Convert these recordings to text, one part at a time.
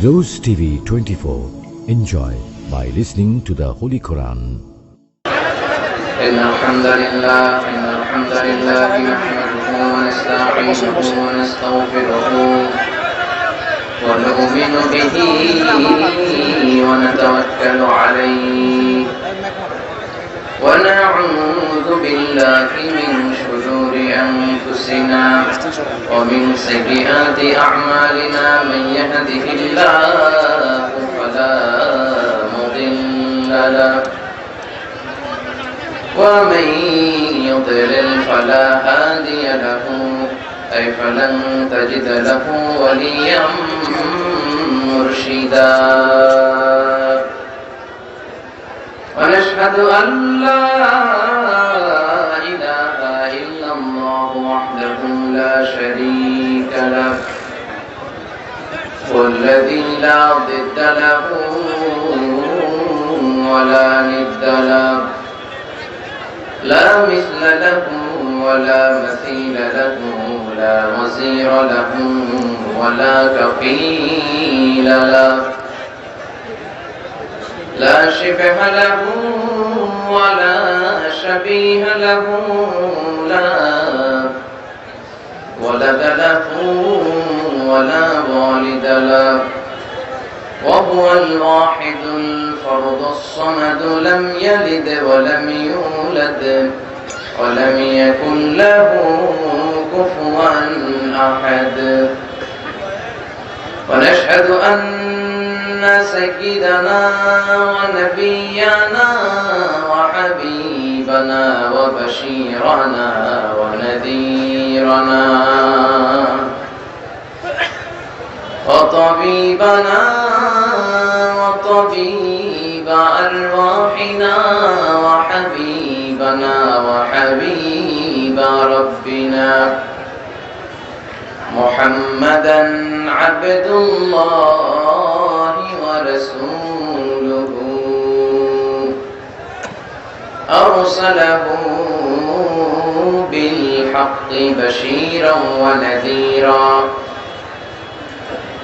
Rose TV 24. Enjoy by listening to the Holy Quran. إن الحمد لله نحمده ونستعينه ونستغفره ونؤمن به ونتوكل عليه ونعوذ بالله من شرور أنفسنا ومن سيئات أعمالنا من يهده الله فلا مضل له ومن يضلل فلا هادي له أي فلن تجد له وليا مرشدا ونشهد أن لا إله إلا الله وحده لا شريك له والذي لا ضد له ولا ند له لا مثل له ولا مثيل له لا وزير له ولا كفيل له لا شبه له ولا شبيه له لا ولد له ولا والد له وهو الواحد الفرد الصمد لم يلد ولم يولد ولم يكن له كفوا أحد ونشهد أن سيدنا ونبينا وحبيبنا وبشيرنا ونذيرنا وطبيبنا وطبيب أرواحنا وحبيبنا وحبيب ربنا محمدا عبد الله ورسوله أرسله بالحق بشيرا ونذيرا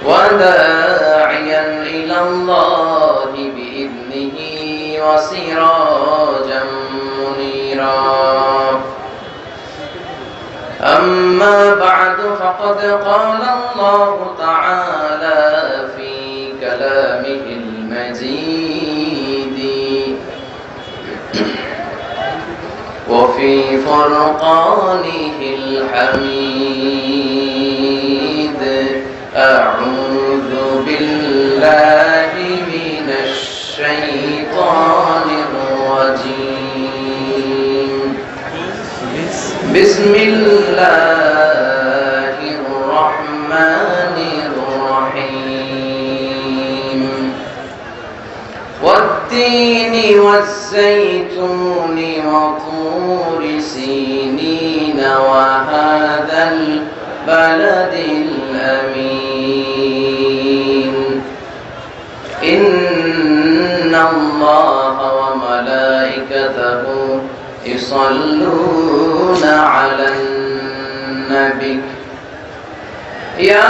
وداعيا إلى الله بإذنه وسراجا منيرا أما بعد فقد قال الله تعالى في كلامه المجيد وفي فرقانه الحميد أعوذ بالله من الشيطان الرجيم بسم الله الرحمن الرحيم والتين والزيتون وطور سينين وهذا البلد الأمين إن الله وملائكته يصلون على النبي يا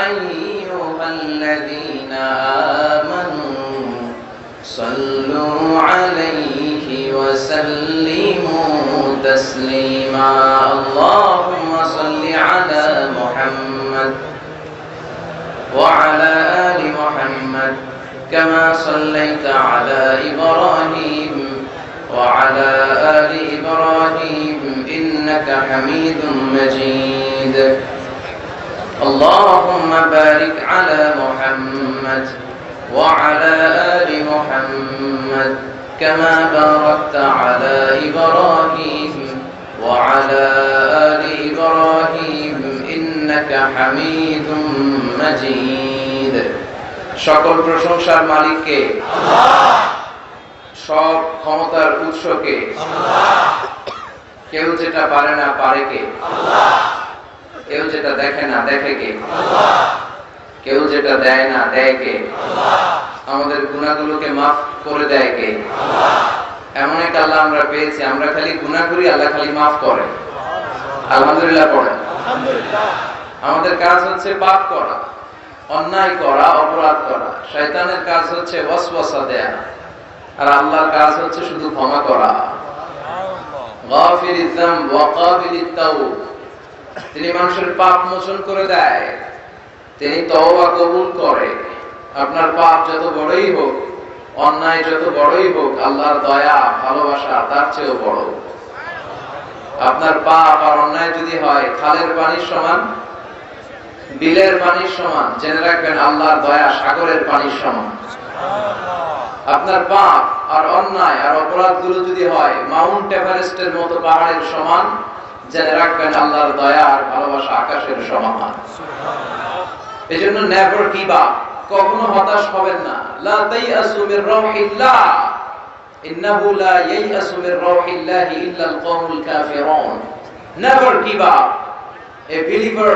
أيها الذين آمنوا صلوا عليه وسلموا تسليما اللهم صل على محمد وعلى آل محمد كما صليت على إبراهيم وعلى آل إبراهيم إنك حميد مجيد اللهم بارك على محمد وعلى آل محمد كما باركت على إبراهيم وعلى آل إبراهيم إنك حميد مجيد সকল প্রশংসার মালিক কে আল্লাহ সব ক্ষমতার উৎস কে আল্লাহ কেউ যেটা পারে না পারে কে আল্লাহ কেউ যেটা দেখে না দেখে কে আল্লাহ কেউ যেটা দেয় না দেয় কে আল্লাহ আমাদের গুনাহগুলোকে maaf করে দেয় কে আল্লাহ এমন এক আল্লাহ আমরা পেয়েছি আমরা খালি গুনাহ করি আল্লাহ খালি maaf করে আলহামদুলিল্লাহ পড়েন আলহামদুলিল্লাহ আমাদের কাজ হচ্ছে পাপ করা, অন্যায় করা, অপরাধ করা। শয়তানের কাজ হচ্ছে ওয়াসওয়াসা দেয়া, আর আল্লাহর কাজ হচ্ছে শুধু ক্ষমা করা। গাফিরিয যামব ওয়া কাবিলিত তাওব, তিনি মানুষের পাপ মোচন করে দেয়, তিনি তওবা কবুল করে। আপনার পাপ যত বড়ই হোক, অন্যায় যত বড়ই হোক, আল্লাহর দয়া ভালোবাসা তার চেয়েও বড়। আপনার পাপ আর অন্যায় যদি হয় খালের পানির সমান, বিলের পানির সমান, জেনে রাখবেন আল্লাহর দয়া সাগরের পানির সমান। আপনার পাপ আর অন্যায় আর অপরাধগুলো যদি হয় মাউন্ট এভারেস্টের মতো পাহাড়ের সমান, জেনে রাখবেন আল্লাহর দয়া আর ভালোবাসা আকাশের সমান। এজন্য নেভার গিভ আপ, কখনো হতাশ হবেন না। লা তাইয়াসু মির রাহিল্লাহ, ইন্নাহু লা ইয়াইয়াসু মির রাহিল্লাহি ইল্লাল কওমুল কাফিরুন। Never give up, a believer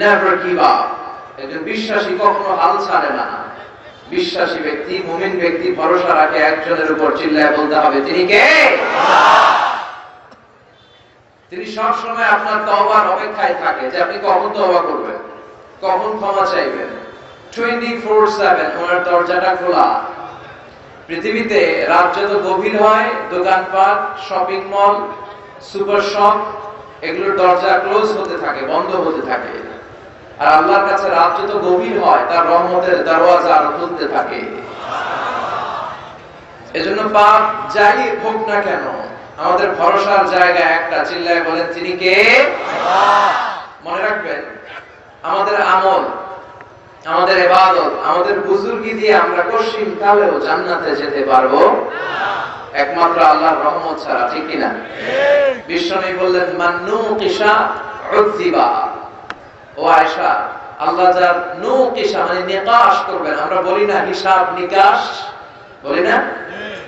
never give up. একজন বিশ্বাসী কখনো হাল ছাড়ে না। বিশ্বাসী ব্যক্তি, মুমিন ব্যক্তি ভরসা রাখে একজনের উপর, চিল্লায় বলতে হবে তিনি কে? তিনি সব সময় আপনার তওবার অপেক্ষায় থাকে যে আপনি কখন তওবা করবেন, কখন ক্ষমা চাইবেন। 24/7 ওনার দরজাটা খোলা। পৃথিবীতে রাত যত গভীর হয়, দোকানপাট, শপিং মল, সুপার শপ, এগুলোর দরজা ক্লোজ হতে থাকে, বন্ধ হতে থাকে। আর আল্লাহর কাছে রাত যত গভীর হয়, তার রহমতের দরওয়াজা আরো খুলতে থাকে। এজন্য পাপ যাই হোক না কেন, আমাদের ভরসার জায়গা একটা, চিল্লায় বলেন তিনি কে? মনে রাখবেন, আমাদের আমল, আমাদের ইবাদত, আমাদের বুজুর্গি দিয়ে আমরা কশিন কালেও জান্নাতে যেতে পারবো একমাত্র আল্লাহর রহমত ছাড়া, ঠিক কিনা? বিশ্বনবী বললেন মান নুকিশা উযিবা। ও আয়েশা, আল্লাহ যার নুকিশা মানে নিকাশ করবেন, আমরা বলি না হিসাব নিকাশ, বলি না?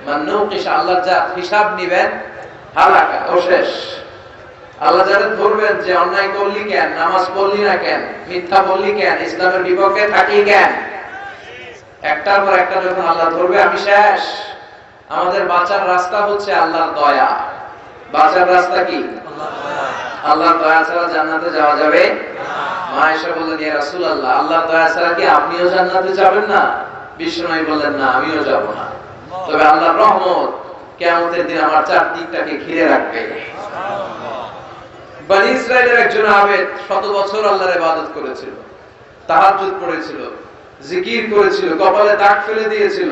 মান নুকিশা, আল্লাহ যার হিসাব নিবেন, হালাকা, ও শেষ। আল্লাহ যারা ধরবেন যে অন্যায় করলি কেন, নামাজ পড়লি না কেন, মিথ্যা বললি কেন, ইসলামের বিপক্ষে থাকলি কেন, একটার পর একটা যখন আল্লাহ ধরবে, আমি শেষ। আমাদের বাঁচার রাস্তা হচ্ছে আল্লাহর দয়া। বাঁচার রাস্তা কি? আল্লাহর দয়া ছাড়া জান্নাতে যাওয়া যাবে না। আয়েশা বললেন ইয়া রাসূলুল্লাহ, আল্লাহর দয়া ছাড়া কি আপনিও জান্নাতে যাবেন না? বিশ্বনবী বললেন না, আমিও যাব না, তবে আল্লাহর রহমত কিয়ামতের দিন আমার চারদিকটাকে ঘিরে রাখবে। বনি ইসরাইলের একজন আবেদ 100 বছর আল্লাহর ইবাদত করেছিল, তাহাজ্জুদ পড়েছিল, জিকির করেছিল, কপালে দাগ ফেলে দিয়েছিল।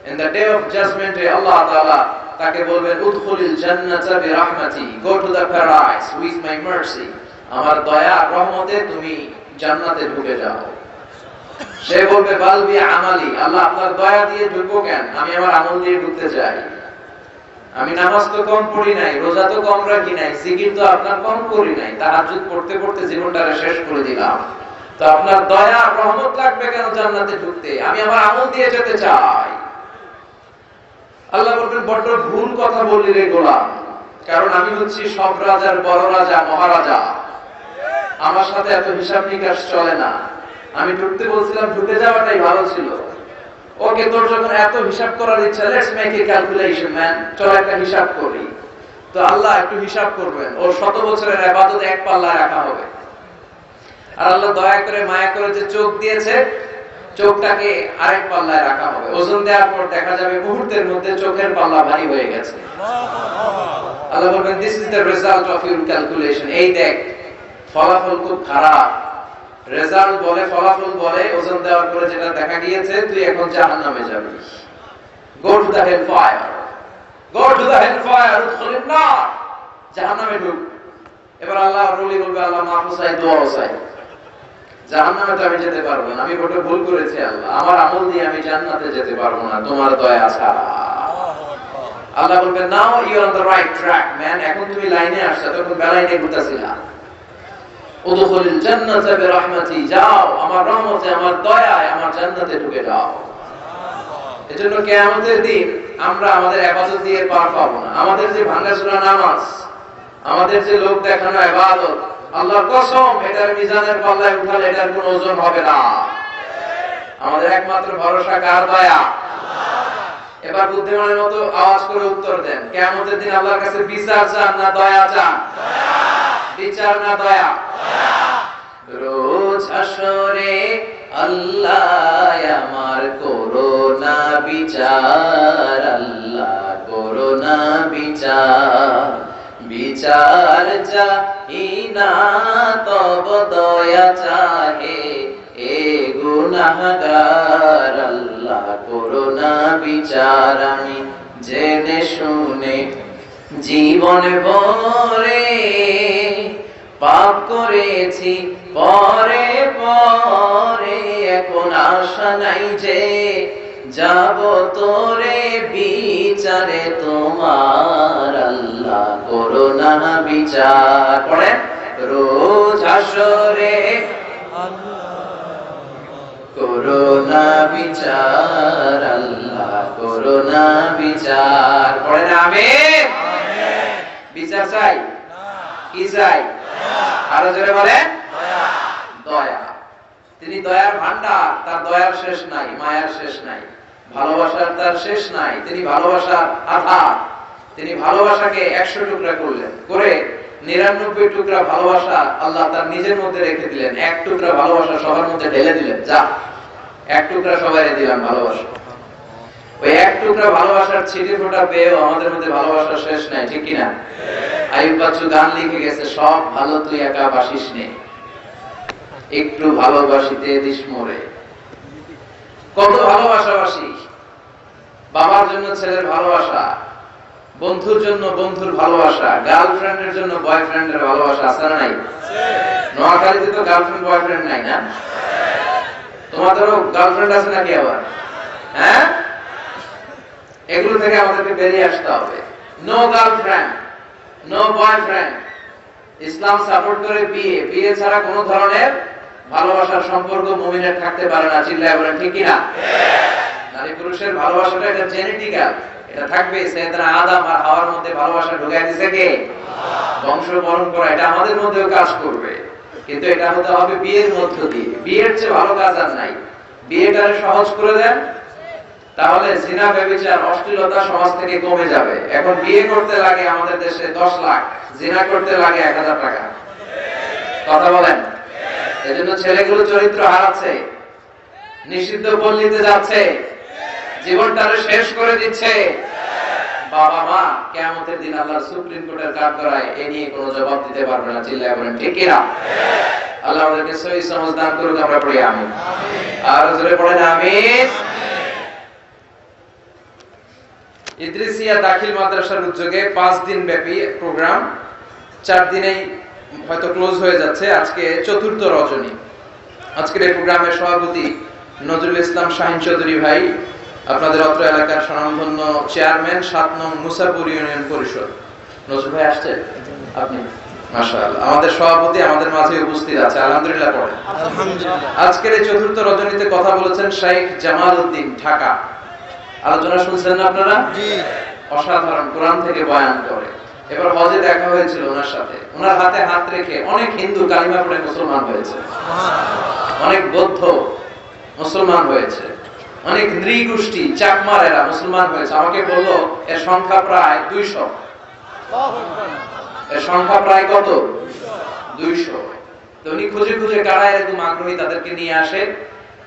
In the day of judgment, Allah Ta'ala তাকে বলবেন উদখুলিল জান্নাতা বিরাহমাতি, go to the paradise with my mercy, আমার দয়া রহমতে তুমি জান্নাতে ঢুকে যাও। সে বলবে বাল বি আমালি, আল্লাহ আপনার দয়া দিয়ে ঢুকবো কেন, আমি আমার আমল দিয়ে ঢুকতে চাই। আমি নামাজ তো কম পড়ি নাই, রোজা তো কম রাখি নাই, জিকির তো আপনার কম করি নাই, তাহাজ্জুদ পড়তে পড়তে জীবনটারে শেষ করে দিলাম, তো আপনার দয়া রহমত লাগবে কেন জান্নাতে ঢুকতে? আমি আমার আমল দিয়ে যেতে চাই। আল্লাহ বলবেন বড় ভুল কথা বললি রে গোলাম, কারণ আমি হচ্ছি সব রাজার বড় রাজা, মহারাজা, আমার সাথে এত হিসাব নিকাশ চলে না। আমি ঢুকতে বলছিলাম, ঢুকে যাওয়াটাই ভালো ছিল। ওকে, তোর যখন এত হিসাব করার ইচ্ছা, let's make a calculation man, চল একটা হিসাব করি। তো আল্লাহ একটু হিসাব করবেন, ওর 100 বছরের ইবাদত এক পাল্লায় রাখা হবে। আর আল্লাহ দয়া করে মায়া করে যে চোখ দিয়েছে, চোখটাকে আরেক পাল্লায় রাখা হবে। ওজন দেওয়ার পর দেখা যাবে মুহূর্তের মধ্যে চোখের পাল্লা ভারী হয়ে গেছে। আল্লাহ বলবেন this is the result of your calculation, এই দেখ ফলাফল খুব খারাপ। রেজাল্ট বলে, ফলাফল বলে, ওজন দেওয়ার পরে যেটা দেখা গিয়েছে, তুই এখন জাহান্নামে যাবি। Go to the hell fire, go to the hell fire, উদখুলিন নার, জাহান্নামে ঢুক। এবার আল্লাহ রলি বলবে আল্লাহ মাফ চাই, দোয়া চাই, জাহান্নামে তো আমি যেতে পারবো না, আমি বড় ভুল করেছি আল্লাহ, আমার আমল দিয়ে আমি জান্নাতে যেতে পারবো না তোমার দয়া ছাড়া। আল্লাহ বলবেন now you are on the right track man, এখন তুমি লাইনে আসছো, তখন বেলাইনে ঘুরতেছিলা। উদখুলিল জান্নাতা বিরাহমাতি, যাও আমার রহমতে, আমার দয়ায় আমার জান্নাতে ঢুকে যাও। এজন্য কিয়ামতের দিন আমরা আমাদের ইবাদত দিয়ে পার পাবো না। আমাদের যে ভাঙাচোরা নামাজ, আমাদের যে লোক দেখানো ইবাদত, আল্লাহর কসম এটার মিজানের পাল্লায় উঠালে এটার কোনো ওজন হবে না। আমাদের একমাত্র ভরসা কার? দয়া। এবার বুদ্ধিমানের মতো আওয়াজ করে উত্তর দেন, কিয়ামতের দিন আল্লাহর কাছে বিচার চান না দয়া চান? বিচার না দয়া? রোজ হাসরে আল্লাহ আমার করোনা বিচার, আল্লাহ করোনা বিচার, বিচার চাহি না তব দয়া চাহে এ গুনাহগার, আল্লাহ করোনা বিচার। আমি জেনে শুনে জীবন ভরে পাপ করেছি পরে পরে, এখন আশা নাই যে যাব তোরে বিচারে তোমার, আল্লাহ করোনা বিচার। পড়ে রোজ হাসরে করোনা বিচার, আল্লাহ করোনা বিচার। পড়েন আমিন। বিচার চাই, কি চাই? আরো জোরে বলেন দয়া। তিনি দয়ার ভান্ডার, তার দয়ার শেষ নাই, মায়ার শেষ নাই, ভালোবাসার তার শেষ নাই। তিনি ভালোবাসার আধার। তিনি ভালোবাসাকে 100 টুকরা করলেন, করে 99 টুকরা ভালোবাসা আল্লাহ তার নিজের মধ্যে রেখে দিলেন। 1 টুকরা ভালোবাসা সবার মধ্যে ঢেলে দিলেন, যা 1 টুকরা সবাই দিলাম ভালোবাসা। ওই 1 টুকরা ভালোবাসার ছিটে ফোঁটা পেয়েও আমাদের মধ্যে ভালোবাসা শেষ নাই, ঠিক কিনা? আইয়ুব বাচ্চু গান লিখে গেছে, সব ভালো তুই একা বাসিস নে, একটু ভালোবাসিতে দিস মোরে। কত ভালোবাসাবাসি, বাবার জন্য ছেলের ভালোবাসা, বন্ধুর জন্য বন্ধুর ভালোবাসা, গার্লফ্রেন্ডের জন্য বয়ফ্রেন্ডের ভালোবাসা আছে না নাই? নোয়াখালীতে তো গার্লফ্রেন্ড বয়ফ্রেন্ড নাই না? তোমাদেরও গার্লফ্রেন্ড আছে নাকি আবার? হ্যাঁ, এগুলো থেকে আমাদেরকে বেরিয়ে আসতে হবে। No girlfriend, no boyfriend. Islam support করে বিয়ে, বিয়ে ছাড়া কোনো ধরনের ভালোবাসার সম্পর্ক মুমিনের থাকতে পারে না। চিল্লায় বলেন ঠিক কিনা? নারী পুরুষের ভালোবাসাটা এটা জেনেটিক্যাল, এটা থাকবে। সাইয়েদনা আদম আর হাওয়ার মধ্যে ভালোবাসা ঢুকাই দিয়েছে কে? বংশ পরম্পরা, এটা আমাদের মধ্যেও কাজ করবে, কিন্তু এটা হতে হবে বিয়ের মধ্য দিয়ে। বিয়ের চেয়ে ভালো কাজ আর নাই। বিয়েটারে সহজ করে দেন, তাহলে জিনা ব্যভিচার অশ্লীলতা সমাজ থেকে কমে যাবে। এখন বিয়ে করতে লাগে আমাদের দেশে 10 লাখ, জিনা করতে লাগে 1000 টাকা। কথা বলেন। এজন্য ছেলেগুলো চরিত্র হারাচ্ছে, নিষিদ্ধ পল্লীতে যাচ্ছে, জীবনটারে শেষ করে দিচ্ছে। বাবা মা কিয়ামতের দিন আল্লাহর সুপ্রিম কোর্টের কাঠগড়ায় এ নিয়ে কোনো জবাব দিতে পারবে না। চিল্লায় বলেন ঠিক কিনা? আল্লাহ আমাদেরকে সহি সমঝ দান করুক। আমরা পড়ি আমিন। আর জোরে পড়েন আমিন। ইদ্রিসিয়া দাখিল মাদ্রাসার উদ্যোগে 5 দিন ব্যাপী প্রোগ্রাম, 4 দিনেই হয়তো ক্লোজ হয়ে যাচ্ছে। আজকে চতুর্থ রজনী। আজকের এই প্রোগ্রামের সভাপতি নজরুল ইসলাম শাহিন চৌধুরী ভাই, আপনাদের অত্র এলাকার স্বনামধন্য চেয়ারম্যান 7 নং মুসাপুর ইউনিয়ন পরিষদ। নজরুল ভাই আসছেন আপনি? মাশাআল্লাহ। আমাদের সভাপতি আমাদের মাঝে উপস্থিত আছে, আলহামদুলিল্লাহ পড়েন। আলহামদুলিল্লাহ। আজকের এই চতুর্থ রজনীতে কথা বলেছেন শেখ জামাল উদ্দিন, ঢাকা। আলোচনা শুনছেন না আপনারা? জি। অসাধারণ, কোরআন থেকে বয়ান করে। এবার হজে দেখা হয়েছিল ওনার সাথে, ওনার হাতে হাত রেখে অনেক হিন্দু কালিমা পড়ে মুসলমান হয়েছে, অনেক বৌদ্ধ মুসলমান হয়েছে, অনেক নৃগোষ্ঠী চাকমারেরা মুসলমান হয়েছে। আমাকে বললো এর সংখ্যা প্রায় 200। এর সংখ্যা প্রায় কত? 200। তো উনি খুঁজে খুঁজে কারা এরকম আগ্রহী তাদেরকে নিয়ে আসে,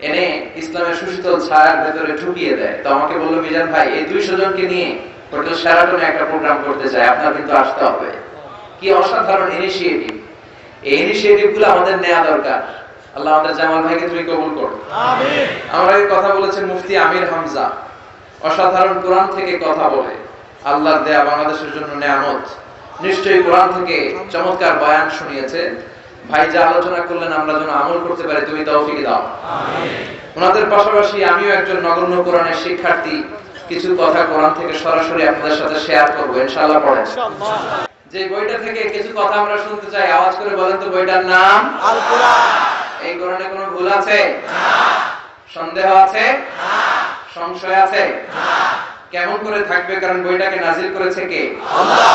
এনে ইসলামের সুশীতল ছায়ার ভেতরে ঢুকিয়ে দেয়। তো আমাকে বললো মিজান ভাই, এই 200 জনকে নিয়ে হোটেল শেরাটনে একটা প্রোগ্রাম করতে চাই, আপনার কিন্তু আসতে হবে। কি অসাধারণ ইনিশিয়েটিভ! এই ইনিশিয়েটিভ গুলো আমাদের নেওয়া দরকার। আল্লাহ আমাদের জামাল ভাইকে তুমি কবুল করো। আমিন। আমরা এই কথা বলেছেন মুফতি আমির হামজা, অসাধারণ কোরআন থেকে কথা বলে, আল্লাহর দেয়া বাংলাদেশের জন্য নিয়ামত। নিশ্চয়ই কোরআন থেকে চমৎকার বয়ান শুনিয়েছে। ভাই যা আলোচনা করলেন আমরা যেন আমল করতে পারি, তুমি তৌফিক দাও। আমিন। ওনাদের পাশাপাশি আমিও একজন নগণ্য কোরআনের শিক্ষার্থী, কিছু কথা কোরআন থেকে সরাসরি আপনাদের সাথে শেয়ার করব ইনশাআল্লাহ। পড়েন। যে বইটা থেকে কিছু কথা আমরা শুনতে চাই, আওয়াজ করে বলেন তো বইটার নাম? আল কোরআন। এই কোরআনে কোনো ভুল আছে? না। সন্দেহ আছে? না। সংশয় আছে? না। কেমন করে থাকবে? কারণ বইটাকে নাজিল করেছে কে? আল্লাহ।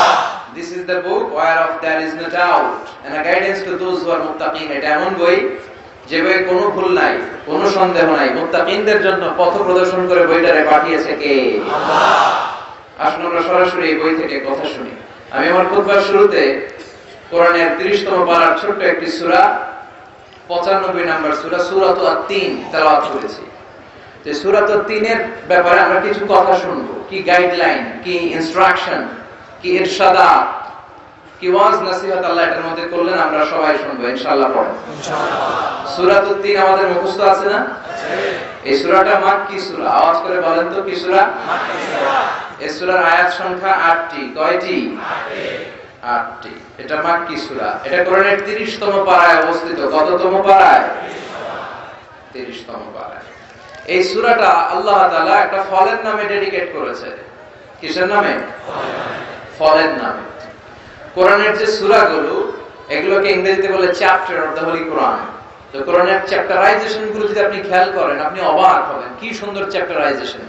This is the book whereof there is no doubt and a guidance to those who are muttaqin. এটা এমন বই যে বইয়ে কোনো ভুল নাই, কোনো সন্দেহ নাই। মুত্তাকিনদের জন্য পথ প্রদর্শন করে বইটারে পাঠিয়েছে কে? আল্লাহ। আসুন আমরা সরাসরি এই বই থেকে কথা শুনি। আমি আমার খুতবার শুরুতে কোরআনের 30তম পারার ছোট্ট একটি সূরা 95 নম্বর সূরা সূরাতুত আত-তিন তেলাওয়াত করেছি। যে সূরাতুত তিনের ব্যাপারে আমরা কিছু কথা শুনবো, কি গাইডলাইন, কি ইনস্ট্রাকশন, কি ইরশাদাত, কি ওয়াজ নসিহত আল্লাহ এটার মধ্যে করলেন, আমরা সবাই শুনবো ইনশাআল্লাহ। পড়ে ইনশাআল্লাহ। সূরাতুত তিন আমাদের মুখস্থ আছে না? এই সূরাটা মাক্কি সূরা। আওয়াজ করে বলেন তো কি সূরা? মাক্কি সূরা। এই সূরার আয়াত সংখ্যা 8টি। কয়টি? 8টি। এটা মাক্কি সূরা। এটা কোরআনের 30তম পারায় অবস্থিত। কততম পারায়? 30তম পারায়। এই সূরাটা আল্লাহ তাআলা একটা ফলের নামে ডেডিকেট করেছে। কিসের নামে? ফলের নামে। কোরআনের যে সূরাগুলো, এগুলোকে ইংরেজিতে বলে চ্যাপ্টার অফ দ্য হোলি কোরআন। তো কোরআনের চ্যাপ্টারাইজেশন গুলো যদি আপনি খেয়াল করেন, আপনি অবাক হবেন কি সুন্দর চ্যাপ্টারাইজেশন।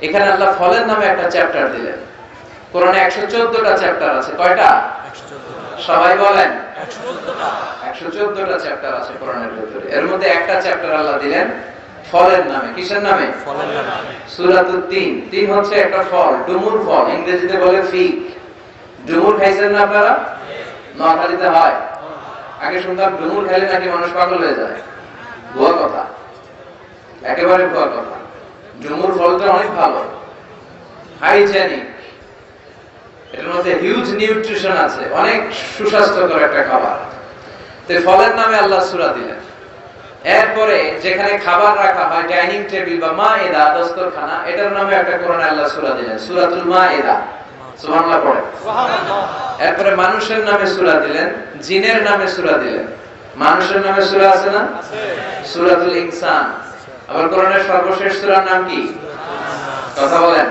এখানে আল্লাহ ফলের নামে একটা চ্যাপ্টার দিলেন। কোরআনে 114টা চ্যাপ্টার আছে। কয়টা? 114টা। সবাই বলেন 114টা। 114টা চ্যাপ্টার আছে কোরআনের ভিতরে। এর মধ্যে একটা চ্যাপ্টার আল্লাহ দিলেন ফলের নামে। কিসের নামে? ফলের নামে। সূরাতুত তিন। তিন হচ্ছে একটা ফল, ডুমুর ফল, ইংরেজিতে বলে ফিগ। ডুমুর খাইছেন না আপনারা? নোয়াখালীতে হয়। আগে শুনতাম ডুমুর খাইলে নাকি মানুষ পাগল হয়ে যায়। ভুয়া কথা, একেবারে ভুয়া কথা। ডুমুর ফলটা অনেক ভালো, হাইজেনিক, এটার মধ্যে হিউজ নিউট্রিশন আছে, অনেক সুস্বাস্থ্যকর একটা খাবার। তো ফলের নামে আল্লাহ সূরা দিলেন। এরপরে যেখানে খাবার রাখা হয়, ডাইনিং টেবিল বা মায়েদা, দস্তরখানা, এটার নামে একটা কোরআনে আল্লাহ সূরা দিলেন, সূরাতুল মায়েদা। সুবহানাল্লাহ পড়ে। সুবহানাল্লাহ। এরপরে মানুষের নামে সূরা দিলেন, জিনের নামে সূরা দিলেন। মানুষের নামে সূরা আছে না? আছে। সূরাতুল ইনসান। আবার কোরআনের সর্বশেষ সূরার নাম কি? কথা বলেন।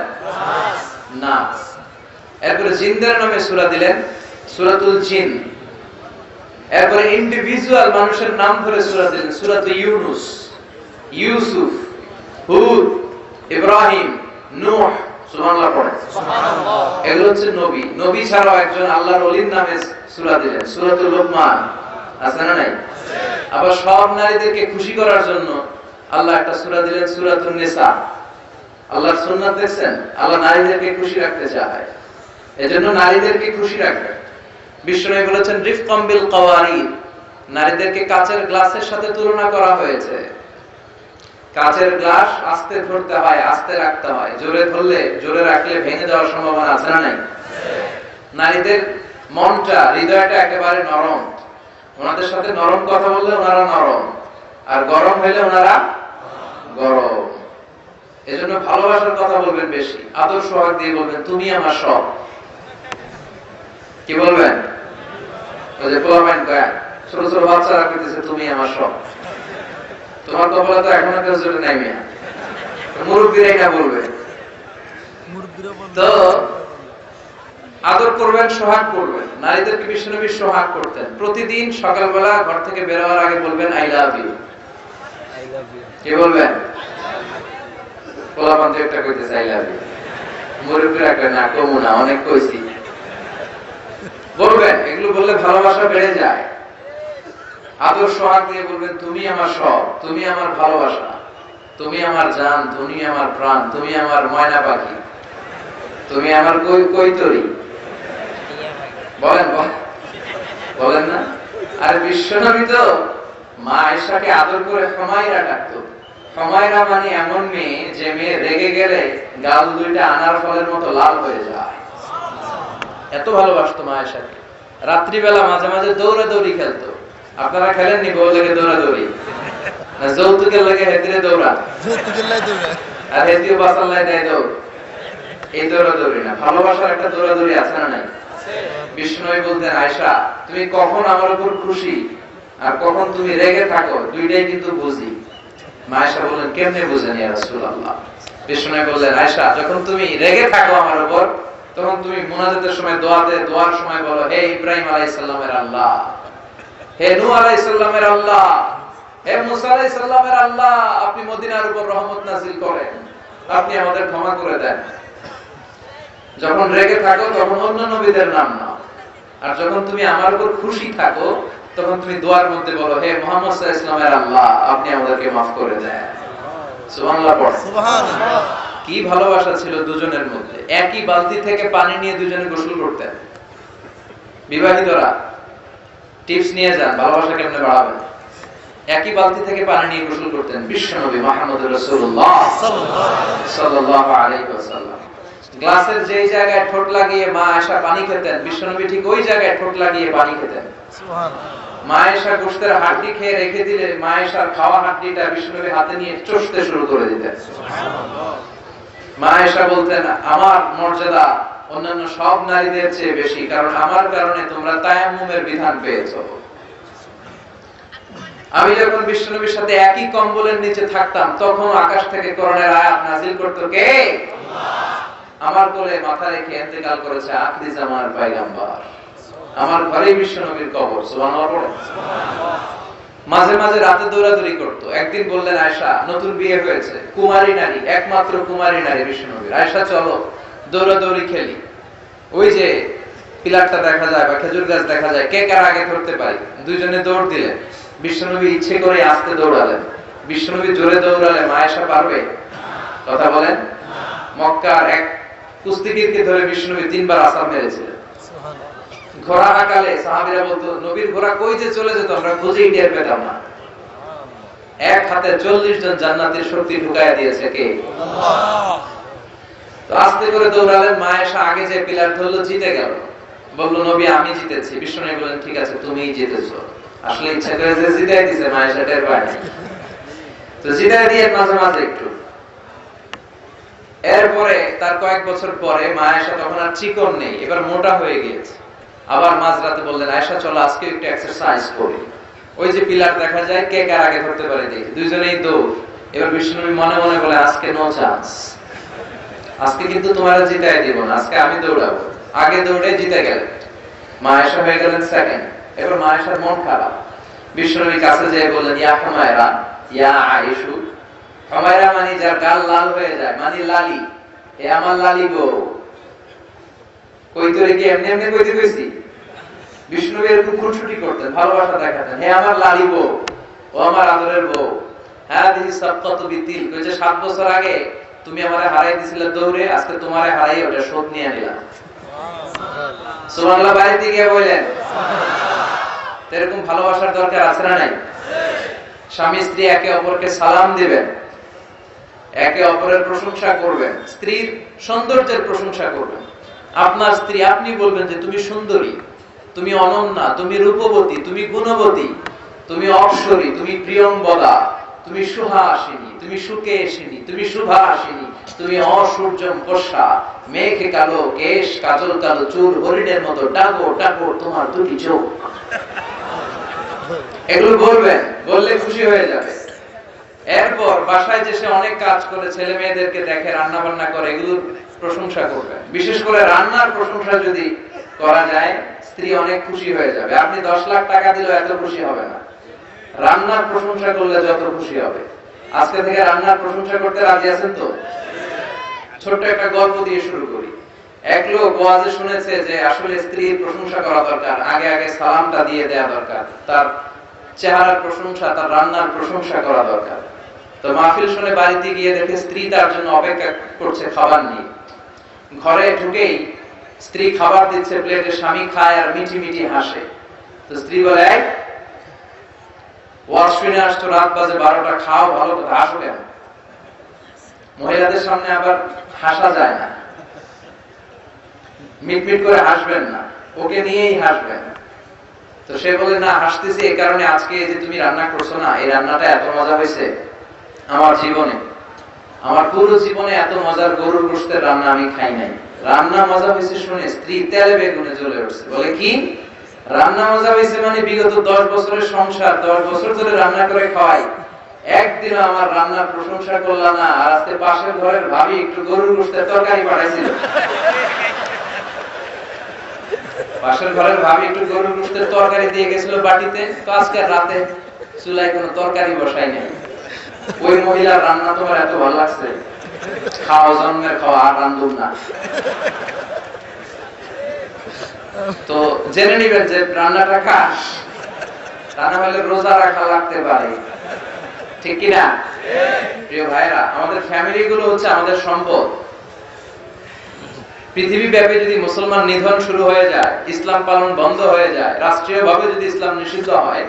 নাস। এরপরে জিনদের নামে সূরা দিলেন, সূরাতুল জিন। এরপরে ইন্ডিভিজুয়াল মানুষের নাম ধরে সূরা দিলেন, সূরাতুল ইউনুস, ইউসুফ, হুদ, ইব্রাহিম, নূহ। সুবহানাল্লাহ পড়ে। সুবহানাল্লাহ। এগুলো হচ্ছে নবী। নবী ছাড়াও একজন আল্লাহর ওলির নামে সূরা দিলেন, সূরাতুল লুকমান। আছে না নাই? আছে। আবার সব নারীদেরকে খুশি করার জন্য আল্লাহ একটা সূরা দিলেন, সূরাতুন নিসা। আল্লাহর সুন্নাত দেখছেন, আল্লাহ নারীদেরকে খুশি রাখতে চায়, এজন্য নারীদেরকে খুশি রাখবে। বিষ্ণু বলেছেন রিফকাম বিল কাওয়ারিদ, নারীদেরকে কাচের গ্লাসের সাথে তুলনা করা হয়েছে। কাচের গ্লাস আস্তে ধরতে হয়, আস্তে রাখতে হয়। জোরে ধরলে, জোরে রাখলে ভেঙে যাওয়ার সম্ভাবনা আছে না নাই? নারীদের মনটা, হৃদয়টা একেবারে নরম। ওনাদের সাথে নরম কথা বললে ওনারা নরম, আর গরম হইলে ওনারা গরম। এজন্য ভালোবাসার কথা বলবেন বেশি, আদর সোহাগ দিয়ে বলবেন তুমি আমার সব। কি বলবেন? ওই যে পোলাপাইন কয়, ছোট ছোট বাচ্চারা কইতেছে তুমি আমার সব। তোমার কপালে তো এখনো কেউ জোরে নাই মিয়া, মুরব্বীরাই না বলবে। তো আদর করবেন, সোহাগ করবেন। নারীদেরকে বিশ্বনবী সোহাগ করতেন। প্রতিদিন সকালবেলা ঘর থেকে বের হওয়ার আগে বলবেন আই লাভ ইউ। কি বলবেন? পোলাপান তো একটা কইতেছে আই লাভ ইউ, মুরব্বীরা কয় না কমু না, অনেক কইছি। বলবেন, এগুলো বললে ভালোবাসা বেড়ে যায়। আদর সোহাগ দিয়ে বলবেন তুমি আমার সব, তুমি আমার ভালোবাসা, তুমি আমার জান, তুমি আমার প্রাণ, তুমি আমার ময়না পাখি, তুমি আমার কৈতরী। বলেন বলেন না? আর বিশ্বনবী তো মা আয়েশাকে আদর করে হুমায়রা ডাকতো। হুমায়রা মানে এমন মেয়ে যে মেয়ে রেগে গেলে গাল দুইটা আনার ফলের মতো লাল হয়ে যায়। এত ভালোবাসতো মা আয়েশাকে। রাত্রিবেলা মাঝে মাঝে দৌড়াদৌড়ি খেলতো। আপনারা খেলেননি বউ লেগে দৌড়াদৌড়ি? না যৌতুকের লেগে হেতিরে দৌড়া, আর হেতিও বাসাল্লাই দেয় দৌড়। এই দৌড়াদৌড়ি না, ভালোবাসার একটা দৌড়াদৌড়ি আছে না নাই? বিষ্ণু বলতেন আয়েশা তুমি কখন আমার উপর খুশি আর কখন তুমি রেগে থাকো, দুইটাই কিন্তু বুঝি। মা আয়েশা বললেন কেমনে বুঝেন ইয়া রাসূলুল্লাহ? বিষ্ণু বললেন আয়েশা যখন তুমি রেগে থাকো আমার উপর, তখন তুমি মুনাজাতের সময় দোয়ার সময় বলো হে ইব্রাহিম আলাইহিস সালামের আল্লাহ, হে নূহ আলাইহিস সালামের আল্লাহ, হে মুসা আলাইহিস সালামের আল্লাহ, আপনি মদিনার উপর রহমত নাযিল করেন, আপনি আমাদের ক্ষমা করে দেন। যখন রেগে থাকো তখন অন্য নবীদের নাম নাও, আর যখন তুমি আমার উপর খুশি থাকো তখন তুমি দোয়ার মধ্যে বলো হে মুহাম্মদ সাল্লাল্লাহু আলাইহি ওয়াসাল্লামের আল্লাহ, আপনি আমাদেরকে মাফ করে দেন। সুবহানাল্লাহ পড়ো। সুবহানাল্লাহ। কি ভালোবাসা ছিল দুজনের মধ্যে। একই বালতি থেকে পানি নিয়ে দুজনে গোসল করতেন। বিবাহিতরা টিপস নিয়ে যান, ভালোবাসা কেমনে বাড়াবেন। একই বালতি থেকে পানি নিয়ে গোসল করতেন বিশ্বনবী মুহাম্মদুর রাসূলুল্লাহ সাল্লাল্লাহু আলাইহি ওয়াসাল্লাম। গ্লাসের যেই জায়গায় ঠোঁট লাগিয়ে মা আয়েশা পানি খেতেন, বিশ্বনবী ঠিক ওই জায়গায় ঠোঁট লাগিয়ে পানি খেতেন। সুবহানাল্লাহ। মা আয়েশা গোশতের হাড্ডি খেয়ে রেখে দিলে মা আয়েশার খাওয়া হাড্ডিটা বিশ্বনবী হাতে নিয়ে চষতে শুরু করে দিতেন। সুবহানাল্লাহ। মা আয়েশা বলতেন, আমার মর্যাদা অন্যান্য সব নারীদের চেয়ে বেশি, কারণ আমার কারণে তোমরা তায়াম্মুমের বিধান পেয়েছো। আমি যখন বিশ্বনবীর সাথে একই কম্বলের নিচে থাকতাম, তখন আকাশ থেকে কোরআনের আয়াত নাযিল করত কে? আল্লাহ। আমার কোলে মাথা রেখে ইন্তেকাল করেছে আখিরি জামানার পয়গম্বর। আমার ঘরেই বিশ্বনবীর কবর। সুবহানাল্লাহ পড়ে। সুবহানাল্লাহ। মাঝে মাঝে রাতে দৌড়াদৌড়ি করত। একদিন বললেন আয়েশা, নতুন বিয়ে হয়েছে, কুমারী নারী, একমাত্র কুমারী নারী বিশ্বনবীর, আয়েশা চলো দৌড়াদৌড়ি খেলি। ওই যে পিলারটা দেখা যায় বা খেজুর গাছ দেখা যায়, কে কার আগে ধরতে পারি। দুইজনে দৌড় দিলেন। বিশ্বনবী ইচ্ছে করে আস্তে দৌড়ালেন। বিশ্বনবী জোরে দৌড়ালেন, আয়েশা পারবে? কথা বলেন। মক্কার এক কুস্তিগীরকে ধরে বিশ্বনবী 3 বার আছাড় মেরেছিলেন। ঘোড়া হাঁকালে সাহাবীরা বলতো, নবীর ঘোড়া কই যে চলে যেত আমরা খুঁজেই টের পেতাম না। এক হাতে 40 জন জান্নাতের শক্তি ঢুকায়া দিয়েছে কে? আল্লাহ। তো আস্তে করে দৌড়ালেন, মা আয়েশা আগে যে পিলার ধরলো, জিতে গেল। বলল, নবী আমি জিতেছি। বিশ্বনবী বললেন, ঠিক আছে তুমিই জিতেছো। আসলে ইচ্ছা করে যে জিতাই দিয়েছে, মা আয়েশা টের পায় না। তো জিতাই দিয়ে মাঝে মাঝে একটু। এরপরে তার কয়েক বছর পরে মা আয়েশা তখন আর চিকন নেই, এবার মোটা হয়ে গিয়েছে। আবার মাঝরাতে বললেন, আয়েশা চলো আজকে একটু এক্সারসাইজ করি। ওই যে পিলার দেখা যায়, কে কার আগে ধরতে পারে দেখি। দুইজনেই দৌড়। এবার বিশ্বনবী মনে মনে বলে, আজকে নো চান্স, আজকে কিন্তু তোমার জিতাই দিব না, আজকে আমি দৌড়াবো। আগে দৌড়ে জিতে গেলেন। মা আয়েশা হয়ে গেলেন সেকেন্ড। এবার মা আয়েশার মন খারাপ। বিশ্বনবীর কাছে যেয়ে বললেন, ইয়া হুমায়রা, ইয়া আয়েশু। হুমায়রা মানে যার গাল লাল হয়ে যায়, মানে লালি। এ আমার লালি গো। কইতে রেখে এমনি এমনি কইতে কইছি। বিষ্ণুবী এরকম খুনসুটি করতেন, ভালোবাসা দেখাতেন। হে আমার লালি বউ, ও আমার আদরের বউ। হ্যাঁ দিহি সাবকাতু বিতিল, কইছে 7 বছর আগে তুমি আমারে হারাই দিছিলে দৌড়ে, আজকে তোমারে হারাই ওটা শোধ নিয়ে নিলাম। সুবহানাল্লাহ। বাড়িতে গিয়ে বললেন, এরকম ভালোবাসার দরকার আছে না নাই? স্বামী স্ত্রী একে অপরকে সালাম দিবেন, একে অপরের প্রশংসা করবেন, স্ত্রীর সৌন্দর্যের প্রশংসা করবেন। আপনার স্ত্রী আপনি বলবেন যে তুমি সুন্দরী, তুমি অনন্যা, তুমি রূপবতী, তুমি গুণবতী, তুমি অপ্সরী, তুমি প্রিয়ংবদা, তুমি সুহাসিনী, তুমি সুকেশিনী, তুমি শুভাসিনী, তুমি অসূর্যম কোষা, মেঘ কালো কেশ, কাজল কালো চুল, হরিণের মতো ডাগো ডাগো তোমার দুটি চোখ। এগুলো বলবেন, বললে খুশি হয়ে যাবে। এরপর বাসায় যে সে অনেক কাজ করে, ছেলে মেয়েদেরকে দেখে, রান্না বান্না করে, এগুলোর প্রশংসা করবেন। বিশেষ করে রান্নার প্রশংসা যদি করা যায়, স্ত্রী অনেক খুশি হয়ে যাবে। আপনি 10 লাখ টাকা দিলেও এত খুশি হবে না, রান্নার প্রশংসা করলে যত খুশি হবে। আজকে থেকে রান্নার প্রশংসা করতে রাজি আছেন তো? ছোট্ট একটা গল্প দিয়ে শুরু করি। এক লোক ওয়াজে শুনেছে যে আসলে স্ত্রীর প্রশংসা করা দরকার, আগে আগে সালামটা দিয়ে দেয়া দরকার, তার চেহারার প্রশংসা, তার রান্নার প্রশংসা করা দরকার। তো মাহফিল শুনে বাড়িতে গিয়ে দেখে স্ত্রী তার জন্য অপেক্ষা করছে খাবার নিয়ে। ঘরে ঢুকেই স্ত্রী খাবার দিচ্ছে প্লেটে, স্বামী খায় আর মিটি মিটি হাসে। তো স্ত্রী বলে, এই ওয়াজ শুনে আসছো, রাত বাজে 12টা, খাও ভালো কথা, হাসো কেন? মহিলাদের সামনে আবার হাসা যায় না, মিটমিট করে হাসবেন না, ওকে নিয়েই হাসবেন। তো সে বলে, না হাসতেছি এই কারণে, আজকে যে তুমি রান্না করছো না, এই রান্নাটা এত মজা হয়েছে আমার জীবনে, আমার পুরো জীবনে এত মজার গরুর গোশতের রান্না আমি খাই নাই। রান্না মজা হয়েছে শুনে স্ত্রী তেলে বেগুনে জ্বলে উঠছে। বলে, কি রান্না মজা হয়েছে? মানে বিগত 10 বছরের সংসার, 10 বছর ধরে রান্না করে খাওয়াই, একদিনও আমার রান্নার প্রশংসা করলা না। আর আজকে পাশের ঘরের ভাবি একটু গরুর গোশতের তরকারি পাঠাইছিল, পাশের ঘরের ভাবি একটু গরুর গোশতের তরকারি দিয়ে গেছিল বাটিতে। তো আজকে রাতে চুলায় কোনো তরকারি বসাই নাই। ওই মহিলার রান্না তোমার এত ভালো লাগছে, খাওয়া জন্মের খাওয়া, আর রান্ধুন না। তো জেনে নিবেন যে রান্নাটা খাস, তা না হলে রোজা রাখা লাগতে পারে, ঠিক কিনা? প্রিয় ভাইরা, আমাদের ফ্যামিলি গুলো হচ্ছে আমাদের সম্পদ। পৃথিবী ব্যাপী যদি মুসলমান নিধন শুরু হয়ে যায়, ইসলাম পালন বন্ধ হয়ে যায়, রাষ্ট্রীয়ভাবে যদি ইসলাম নিষিদ্ধ হয়,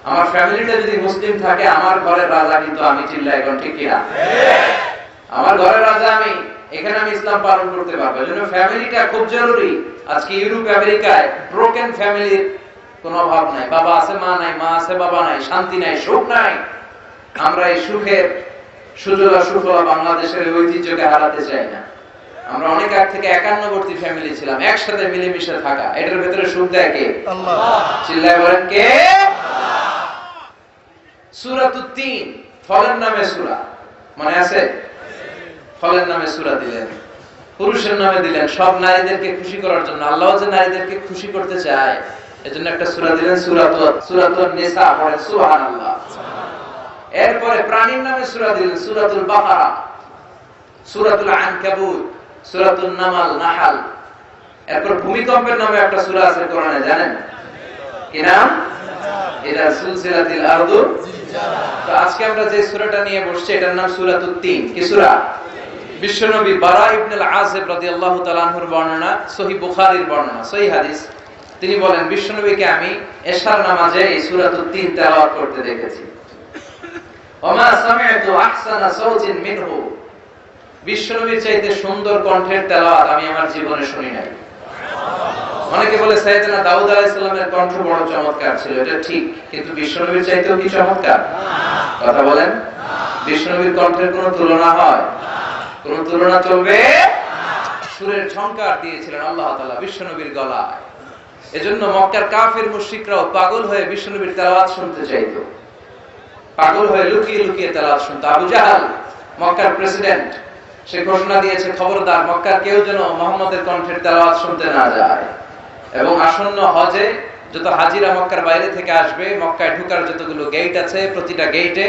আমার ফ্যামিলিটা যদি মুসলিম থাকে, আমার ঘরের রাজা কিন্তু আমি, চিল্লা এখন ঠিক কিনা? আমার ঘরের রাজা আমি, এখানে আমি ইসলাম পালন করতে পারবো। এজন্য ফ্যামিলিটা খুব জরুরি। আজকে ইউরোপ আমেরিকায় ব্রোকেন ফ্যামিলির কোনো অভাব নাই। বাবা আছে, মা নাই, মা আছে, বাবা নাই, শান্তি নাই, সুখ নাই। আমরা এই সুখের সুজলা সুফলা বাংলাদেশের ঐতিহ্যকে হারাতে চাই না। আমরা অনেক আগ থেকে একান্নবর্তী ফ্যামিলি ছিলাম, একসাথে মিলেমিশে থাকা। এটার ভেতরে সুখ দেয় কে? আল্লাহ। চিল্লায় বলেন কে? সূরাতুত তিন, ফলের নামে সূরা, মনে আছে? ফলের নামে সূরা দিলেন, পুরুষের নামে দিলেন, সব নারীদেরকে খুশি করার জন্য। আল্লাহ যে নারীদেরকে খুশি করতে চায়, এজন্য একটা সূরা দিলেন, সূরাতুন নিসা। পড়েন সুবহানাল্লাহ। এরপরে প্রাণীর নামে সূরা দিলেন, সূরাতুল বাকারা, সূরাতুল আনকাবুত, সূরাতুন নামাল, নাহাল। এরপর ভূমিকম্পের নামে একটা সূরা আছে কোরআনে, জানেন কি নাম? এটা সুলসিলাতিল আরদু জিলজালা। তো আজকে আমরা যে সূরাটা নিয়ে বসছি, এটার নাম সূরাতুত তিন। কি সূরা? বিশ্বনবী বারা ইবনে আযিব রাদিয়াল্লাহু তাআলা আনহুর বর্ণনা, সহিহ বুখারীর বর্ণনা, সহিহ হাদিস। তিনি বলেন, বিশ্বনবীকে আমি এশার নামাজে এই সূরাতুত তিন তেলাওয়াত করতে দেখেছি। ওমা সামি'তু আহসানা সাওতিন মিনহু, বিশ্বনবীর চাইতে সুন্দর কণ্ঠের তেলাওয়াত আমি আমার জীবনে শুনি নাই। অনেকে বলে সাইয়েদনা দাউদ আলাইহিস সালামের কণ্ঠ বড় চমৎকার ছিল, এটা ঠিক, কিন্তু বিশ্বনবীর চাইতেও কি চমৎকার? কথা বলেন। বিশ্বনবীর কণ্ঠের কোনো তুলনা হয়? কোনো তুলনা চলবে? সুরের ঝংকার দিয়েছিলেন আল্লাহ তাআলা বিশ্বনবীর গলায়। এজন্য মক্কার কাফির মুশরিকরাও পাগল হয়ে বিশ্বনবীর তেলাওয়াত শুনতে চাইতো, পাগল হয়ে লুকিয়ে লুকিয়ে তেলাওয়াত শুনতো। আবু জাহাল, মক্কার প্রেসিডেন্ট, সে ঘোষণা দিয়েছে, খবরদার মক্কার কেউ যেন মুহাম্মদের কণ্ঠের তেলাওয়াত শুনতে না যায়। এবং আসন্ন হজে যত হাজিরা মক্কার বাইরে থেকে আসবে, মক্কায় ঢোকার যতগুলো গেট আছে, প্রতিটা গেটে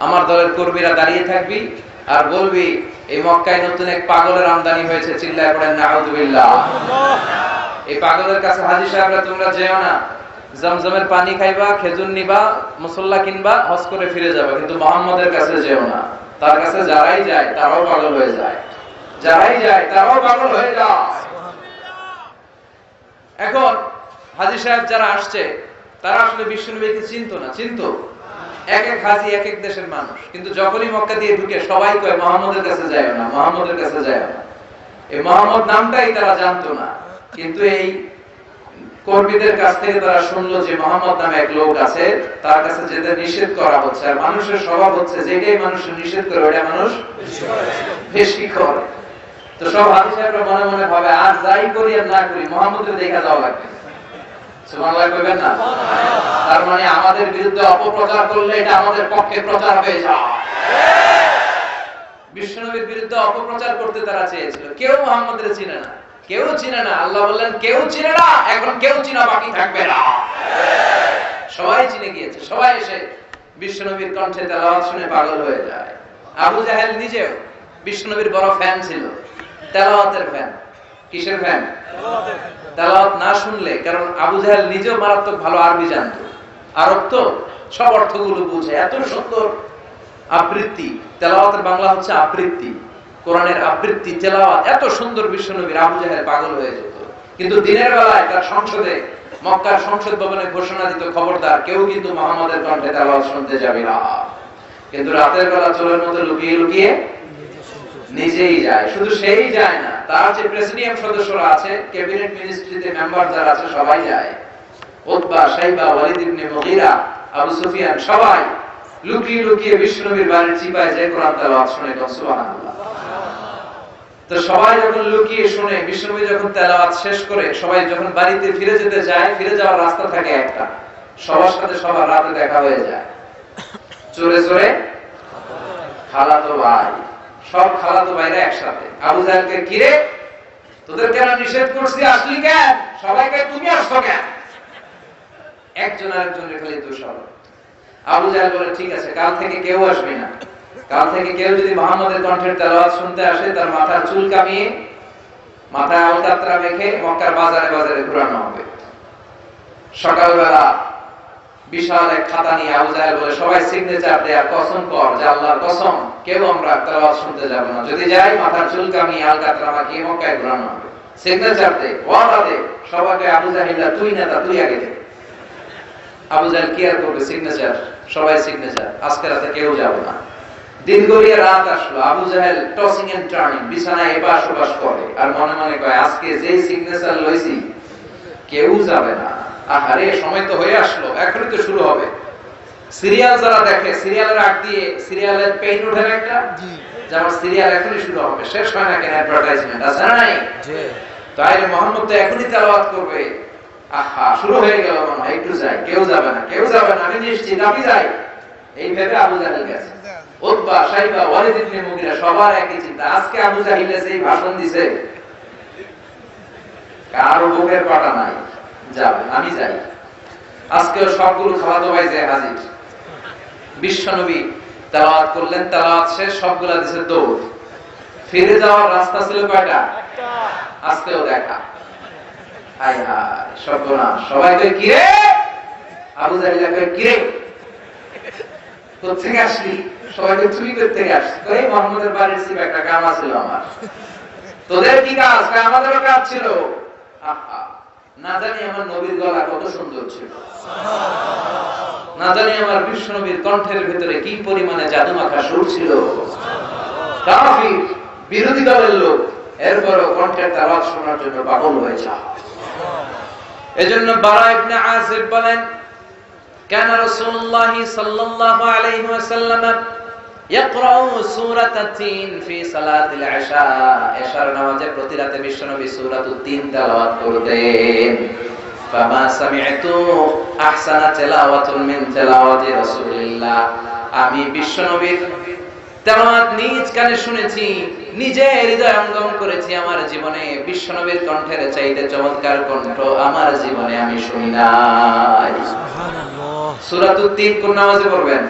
আমার দলের কর্মীরা দাঁড়িয়ে থাকবি আর বলবি, এই মক্কায় নতুন এক পাগলের আমদানি হয়েছে, চিল্লায় পড়েন নাউযুবিল্লাহ। এই পাগলের কাছে হাজী সাহেবরা তোমরা যেও না, জমজমের পানি খাইবা, খেজুর নিবা, মুসল্লা কিনবা, হজ করে ফিরে যাবে, কিন্তু মুহাম্মদের কাছে যেও না। তার কাছে যারাই যায় তারাও পাগল হয়ে যায়, যারাই যায় তারাও পাগল হয়ে যায়। এখন হাজী সাহেব যারা আসছে, তারা আসলে বিশ্বনবীকে চিনতো না। চিনতো? এক এক হাজী এক এক দেশের মানুষ, কিন্তু যখনই মক্কা দিয়ে ঢুকে সবাই কয় মুহাম্মদের কাছে যায় না, মুহাম্মদের কাছে যায় না। এই মুহাম্মদ নামটাই তারা জানতো না, কিন্তু এই কর্মীদের কাছ থেকে তারা শুনলো যে মুহাম্মদ নামে এক লোক আছে, তার কাছে যেতে নিষেধ করা হচ্ছে। আর মানুষের স্বভাব হচ্ছে, যেটাই মানুষ নিষেধ করে ওটা মানুষ বেশি করে। তো সব হাজী সাহেবরা মনে মনে ভাবে, আর যাই করি আর না করি মুহাম্মদের দেখা যাওয়া লাগবে। সুবহানাল্লাহ কইবেন না? তার মানে আমাদের বিরুদ্ধে অপপ্রচার করলে এটা আমাদের পক্ষে প্রচার হয়ে যায়। বিশ্বনবীর বিরুদ্ধে অপপ্রচার করতে তারা চেয়েছিল। কেউ মুহাম্মদের চিনে না, কেউ চিনে না। আল্লাহ বললেন, কেউ চিনে না, এখন কেউ চিনা বাকি থাকবে না। সবাই চিনে গিয়েছে। সবাই এসে বিশ্বনবীর কণ্ঠে তেলাওয়াত শুনে পাগল হয়ে যায়। আবু জাহেল নিজেও বিশ্বনবীর বড় ফ্যান ছিল, তেলাওয়াতের ফ্যান। কিসের ফ্যান? তেলাওয়াত না শুনলে, কারণ আবু জাহেল নিজেও মারাত্মক ভালো আরবি জানতো, আরব তো সব অর্থগুলো বুঝে। এত সুন্দর আবৃত্তি, তেলাওয়াতের বাংলা হচ্ছে আবৃত্তি, কোরআনের আবৃত্তি তেলাওয়াত এত সুন্দর বিশ্বনবীর, আবু জাহেল পাগল হয়ে যেত। কিন্তু দিনের বেলায় তার সংসদে, মক্কার সংসদ ভবনে ঘোষণা দিত, খবরদার কেউ কিন্তু মুহাম্মদের কণ্ঠে তেলাওয়াত শুনতে যাবে না। কিন্তু রাতের বেলা চোরের মতো লুকিয়ে লুকিয়ে নিজেই যায়। শুধু সেই যায় না, তার যে প্রেসিডিয়াম সদস্যরা আছে, ক্যাবিনেট মিনিস্ট্রিতে মেম্বার যারা আছে, সবাই যায়। উতবা, শাইবা, ওয়ালিদ ইবনে মুগীরা, আবু সুফিয়ান, সবাই লুকিয়ে লুকিয়ে বিশ্বনবীর বাড়ির চিপায় যে কোরআন তেলাওয়াত শুনে। সুবহানাল্লাহ। তো সবাই যখন লুকিয়ে শুনে, বিশ্বনবী যখন তেলাওয়াত শেষ করে সবাই যখন বাড়িতে ফিরে যেতে যায়, ফিরে যাওয়ার রাস্তা থাকে একটা, সবার সাথে সবার রাতে দেখা হয়ে যায়। চোরে চোরে খালাতো ভাই, সব খালাতো ভাইরা একসাথে। আবু জাহেলকে, কিরে তোদের কেন নিষেধ করছি, আসলি কেন? সবাইকে তুমি আসছো কেন? একজন আরেকজনের খালি দোষারোপ। আবু জাহেল বলে, ঠিক আছে, কাল থেকে কেউ আসবে না। কাল থেকে কেউ যদি মুহাম্মদের কণ্ঠের তেলাওয়াত শুনতে আসে, তার মাথার চুল কামিয়ে, মাথায় আলকাতরা মেখে মক্কার বাজারে বাজারে ঘোরানো হবে। সকালবেলা বিশাল এক খাতা নিয়ে আবু জাহেল বলে, সবাই সিগনেচার দে আর কসম কর যে আল্লাহর কসম কেউ আমরা তেলাওয়াত শুনতে যাব না। যদি যাই, মাথার চুল কামিয়ে আলকাতরা মাখিয়ে মক্কায় ঘোরানো হবে। সিগনেচার দে, ওয়াদা দে। সবাইকে আবু জাহেল, তুই নেতা, তুই আগে দে। আবু জাহেল কি আর করবে, সিগনেচার, সবাই সিগনেচার, আজকে রাতে কেউ যাবে না। দিন গড়িয়ে রাত আসলো, আবু জাহেল টসিং এন্ড টার্নিং, বিছানায় এপাশ ওপাশ করে আর মনে মনে কয় আজকে যেই সিগনেচার লইছি কেউ যাবে না। আহারে, সময় তো হয়ে আসলো, এখনই তো শুরু হবে। সিরিয়াল যারা দেখে, সিরিয়ালের আগ দিয়ে সিরিয়ালের পেইন উঠে একটা, যে আমার সিরিয়াল এখনই শুরু হবে, শেষ হয় না কেন, অ্যাডভার্টাইজমেন্ট আছে না নাই? তাইলে মোহাম্মদ তো এখনই তেলাওয়াত করবে। আহা, শুরু হয়ে গেল, মামা একটু যাই, কেউ যাবে না, কেউ যাবে না, আমি নিশ্চিত, আমি যাই। এই ভেবে আবু জাহেল গেছে। উতবা, সাইবা, ওয়ালিদ ইবনে মুগিরা সবার একই চিন্তা। আজকে আবু জাহেল এই ভাষণ দিছে, কারো বুকের পাটা নাই, যাবে, আমি যাই। আজকেও সবগুলো খালাতো ভাই যে হাজির। বিশ্বনবী তেলাওয়াত করলেন, তেলাওয়াত শেষ, সবগুলা দিছে দৌড়। ফিরে যাওয়ার রাস্তা ছিল কয়টা? আজকেও দেখা। হায় হায়, সর্বনাশ। সবাই কই কি রে? আবু জাহেল কই কি রে? কোথেকে আসলি? সবাই কই তুমি কোথেকে আসছিস? কই মুহাম্মদের বাড়ির ছিল একটা কাম ছিল আমার। তোদের কি কাজ? কই আমাদেরও কাজ ছিল। আহা, না জানি আমার নবীর গলা কত সুন্দর ছিল, না জানি আমার বিশ্বনবীর কণ্ঠের ভিতরে কি পরিমাণে জাদু মাখা সুর ছিল। কাফির, বিরোধী দলের লোক, এরপরও কণ্ঠের তেলাওয়াত শোনার জন্য পাগল হয়েছে। এজন্য বারা ইবনে আযিব বলেন, কান রাসূলুল্লাহ সাল্লাল্লাহু আলাইহি ওয়াসাল্লাম ইয়াকরাউ সূরাতাত তিন ফি সালাতিল ইশা। ইশার নামাজে প্রতি রাতে বিশ্বনবী সূরাতুত তিন তেলাওয়াত করতেন। ফামা সামি'তু আহসানা তিলাওয়াতুন মিন তিলাওয়াতি রাসূলিল্লাহ। আমি বিশ্বনবীর তেলাওয়াত নিজ কানে শুনেছি, নিজে হৃদয়ঙ্গম করেছি। আমার জীবনে বিশ্বনবীর কণ্ঠের চাইতে চমৎকার কণ্ঠ আমার জীবনে আমি শুনি নাই। সুবহানাল্লাহ। সূরাতুত তিন কোন নামাজে পড়বেন?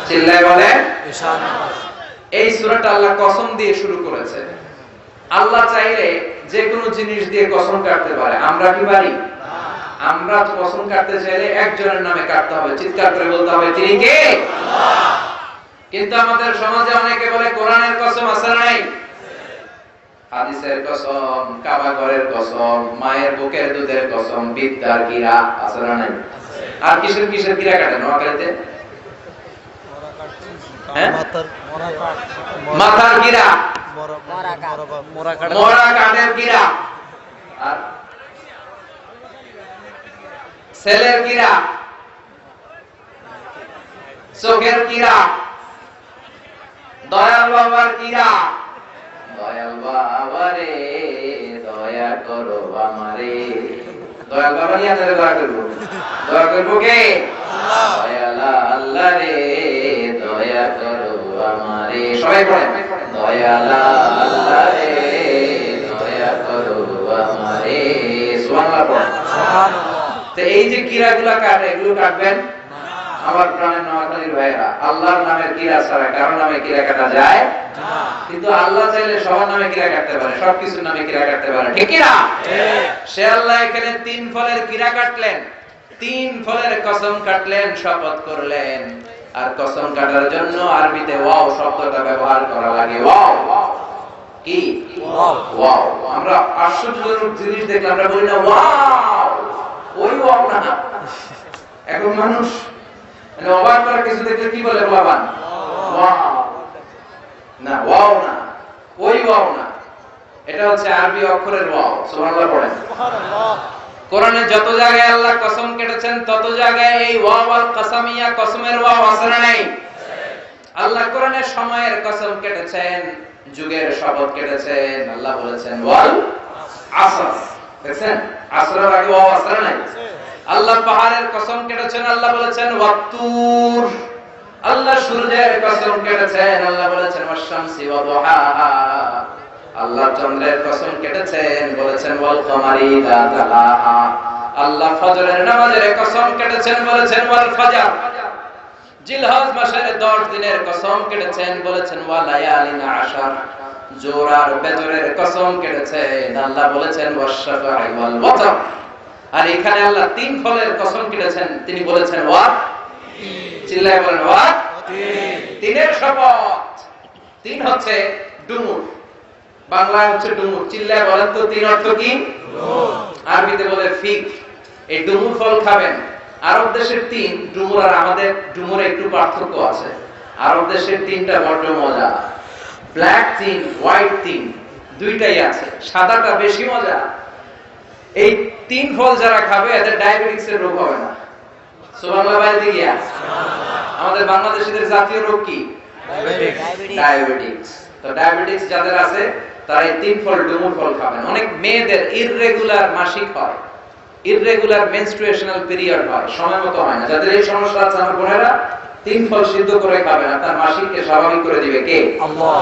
চিল্লায় বলে ঈশা নামাজ। এই সূরাটা আল্লাহ কসম দিয়ে শুরু করেছে। আল্লাহ চাইলে যে কোনো জিনিস দিয়ে কসম কাটতে পারে, আমরা কি পারি? আমরা কসম কাটতে চাইলে একজনের নামে কাটতে হবে, চিৎকার করে বলতে হবে তিনি কে? আল্লাহ। কিন্তু আমাদের সমাজে অনেকে বলে কোরআনের কসম আছে নাই, হাদিসের কসম, কাবা ঘরের কসম, মায়ের বুকের দুধের কসম, বিদ্যার গিরা আছে না নাই? আর কিসের কিসের গিরা কাটে নোয়াখালীতে? মাথার গিরা, মোরা কাঠের গিরা, আর ছেলের গিরা, চোখের গিরা, দয়াল বাবার গিরা। দয়াল বাবা রে দয়া করো আমারে। দয়াল বাবা নিয়ে আপনাদের দয়া করবো, দয়া করবো কে? দয়াল আল্লাহ রে দয়া করো আমারে। সবাই পড়েন, দয়াল আল্লাহ রে দয়া করো আমারে। সুবহানাল্লাহ পড়েন। তো এই যে কিরাগুলা কাটে, এগুলো কাটবেন আমার প্রাণের নোয়াখালীর ভাইয়েরা। আল্লাহর নামের কিরা ছাড়া কারো নামে কিরা কাটা যায় না। কিন্তু আল্লাহ চাইলে সবার নামে কিরা কাটতে পারে, সবকিছুর নামে কিরা কাটতে পারে, ঠিক না? সে আল্লাহ এখানে তিন ফলের কিরা কাটলেন, তিন ফলের কসম কাটলেন, শপথ করলেন। আর কসম কাটার জন্য আরবিতে ওয়াও শব্দটা ব্যবহার করা লাগে। ওয়াও কি? ওয়াও। আমরা আশ্চর্যজনক জিনিস দেখলে আমরা বলি না ওয়াও, ওই ওয়াও না। এখন মানুষ অবাক করা কিছু দেখলে কি বলে? বাবা ওয়াও না, ওয়াও না, ওই ওয়াও না, এটা হচ্ছে আরবি অক্ষরের ওয়াও। সুবহানাল্লাহ পড়েন। সুবহানাল্লাহ। কোরআনে যত জায়গায় আল্লাহ কসম কেটেছেন তত জায়গায় এই ওয়াও আল কসমিয়া, কসমের ওয়াও আছে না নাই? আল্লাহ কোরআনে সময়ের কসম কেটেছেন, যুগের শপথ কেটেছেন। আল্লাহ বলেছেন ওয়াল আসর, দেখছেন আসরের আগে ওয়াও আছে না নাই? আল্লাহ পাহাড়ের কসম কেটেছেন, আল্লাহ বলেছেন ওয়াতুর। আল্লাহ সূর্যের কসম কেটেছেন, আল্লাহ বলেছেন ওয়াশ-শামসি ওয়া দুহাহা। আল্লাহ চন্দ্রের কসম কেটেছেন, বলেছেন ওয়াল কমারি ইযা তালাহা। আল্লাহ ফজরের নামাজের কসম কেটেছেন, বলেছেন ওয়াল ফজর। জিলহজ মাসের 10 দিনের কসম কেটেছেন, বলেছেন ওয়া লায়ালিন আশর। জোরার বেজরের কসম কেটেছেন, আল্লাহ বলেছেন ওয়াশ-শাফা'i ওয়াল ওয়াতর। আর এখানে আল্লাহ তিন ফলের কসম কেটেছেন, তিনি বলেছেন ওয়াত। চিল্লায় বলেন ওয়াত। তিনের শপথ। তিন হচ্ছে ডুমুর, বাংলায় হচ্ছে ডুমুর। চিল্লায় বলেন তো তিন অর্থ কি? আরবিতে বলে ফিগ। এই ডুমুর ফল খাবেন, আরব দেশের 3 ডুমুর আর আমাদের ডুমুরে একটু পার্থক্য আছে। আরব দেশের 3টা বড় মজা, ব্ল্যাক 3, হোয়াইট 3, দুইটাই আছে। সাদাটা বেশি মজা। এই 3 ফল যারা খাবে এদের ডায়াবেটিসের রোগ হবে না। সুবহানাল্লাহ বাইরে গিয়া আমাদের বাংলাদেশীদের জাতীয় রোগ কি? ডায়াবেটিস। তো ডায়াবেটিস যাদের আছে তারা এই 3 ফল ডুমুর ফল খাবেন। অনেক মেয়েদের ইররেগুলার মাসিক হয়, ইররেগুলার মেনস্ট্রুয়েশনাল পিরিয়ড হয়, সময় মতো হয় না। যাদের এই সমস্যা আছে আমার বোনেরা 3 ফল সিদ্ধ করে খাবেন। আপনার মাসিককে স্বাভাবিক করে দিবে কে? আল্লাহ।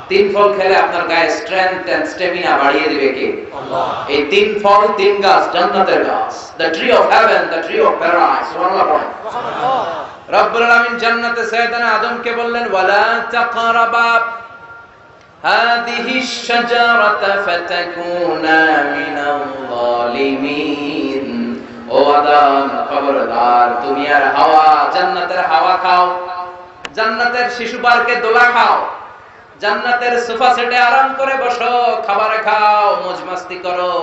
3 ফল খেলে আপনার গায়ে স্ট্রেংথ এন্ড স্ট্যামিনা বাড়িয়ে দিবে কে? আল্লাহ। এই 3 ফল 3 গাছ জান্নাতের গাছ, the tree of heaven, the tree of paradise। সুবহানাল্লাহ পড়েন। সুবহানাল্লাহ। রব্বুল আলামিন জান্নাতে সাইয়েদনা আদমকে বললেন ওয়ালা তাকরাবা হাদিহি শাজারাতা ফাতাকুনা মিনাল যালিমিন। ও আদম, খবরদার তুমি আর হাওয়া জান্নাতের হাওয়া খাও, জান্নাতের শিশু পার্কে দোলা খাও, জান্নাতের সোফা সেটে আরাম করে বসো, খাবার খাও, মौज মাস্তি করো,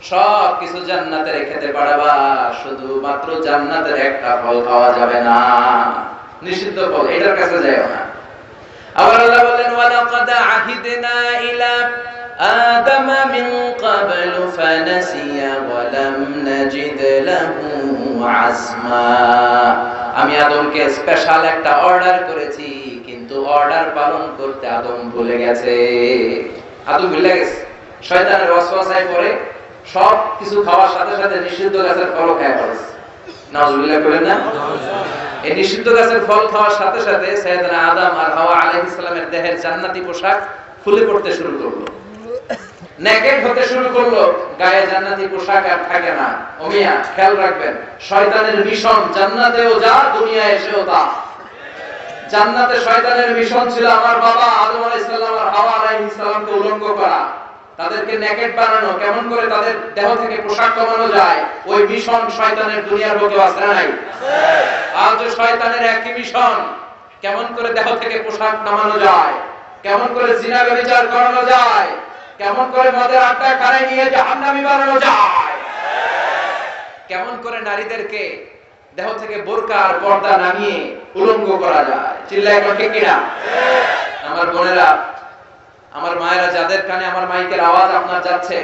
সব কিছু জান্নাতের খেতে পারবা, শুধুমাত্র জান্নাতের একটা ফল খাওয়া যাবে না, নিষিদ্ধ ফল, এটার কাছে যাও না। আবার আল্লাহ বলেন ওয়ালাকাদ আহিদনা ইলা আদম মিন ক্বাবলু ফানাসিয়া ওয়া লাম নাজিদ লাহু আসমা। আমি আদমকে স্পেশাল একটা অর্ডার করেছি, কিন্তু অর্ডার পালন করতে আদম ভুলে গেছে। আদম ভুলে গেছে, শয়তানের ওয়াসওয়াসায় পড়ে সব কিছু খাওয়ার সাথে সাথে নিষিদ্ধ গাছের ফল খেয়ে পড়েছে। নাউজুবিল্লাহ বলেন না? এই নিষিদ্ধ গাছের ফল খাওয়ার সাথে সাথে সাইয়েদনা আদম আর হাওয়া আলাইহিস সালামের দেহের জান্নাতি পোশাক খুলে পড়তে শুরু করলো, নেকেড হতে শুরু করলো, গায়ে জান্নাতি পোশাক আর থাকে না। ওমিয়া খেয়াল রাখবেন, শয়তানের মিশন জান্নাতেও যা, দুনিয়ায় এসেও তা। জান্নাতে শয়তানের মিশন ছিল আমার বাবা আদম আলাইহিস সালাম আর হাওয়া আলাইহিস সালামকে উলঙ্গ করা, তাদেরকে নেকেড বানানো, কেমন করে তাদের দেহ থেকে পোশাক কমানো যায়। ওই মিশন শয়তানের দুনিয়ার বুকে আছে না নাই? আজ শয়তানের একই মিশন, কেমন করে দেহ থেকে পোশাক নামানো যায়, কেমন করে জিনা ব্যভিচার করানো যায়, কেমন করে মদের আড্ডা খানায় নিয়ে জাহান্নামী বানানো যায়, কেমন করে নারীদেরকে দেহ থেকে বোরকা আর পর্দা নামিয়ে উলঙ্গ করা যায়। চিল্লায় এখন ঠিক কিনা? আমার বোনেরা, আমার মায়েরা, যাদের কানে আমার মাইকের আওয়াজ আপনার যাচ্ছে,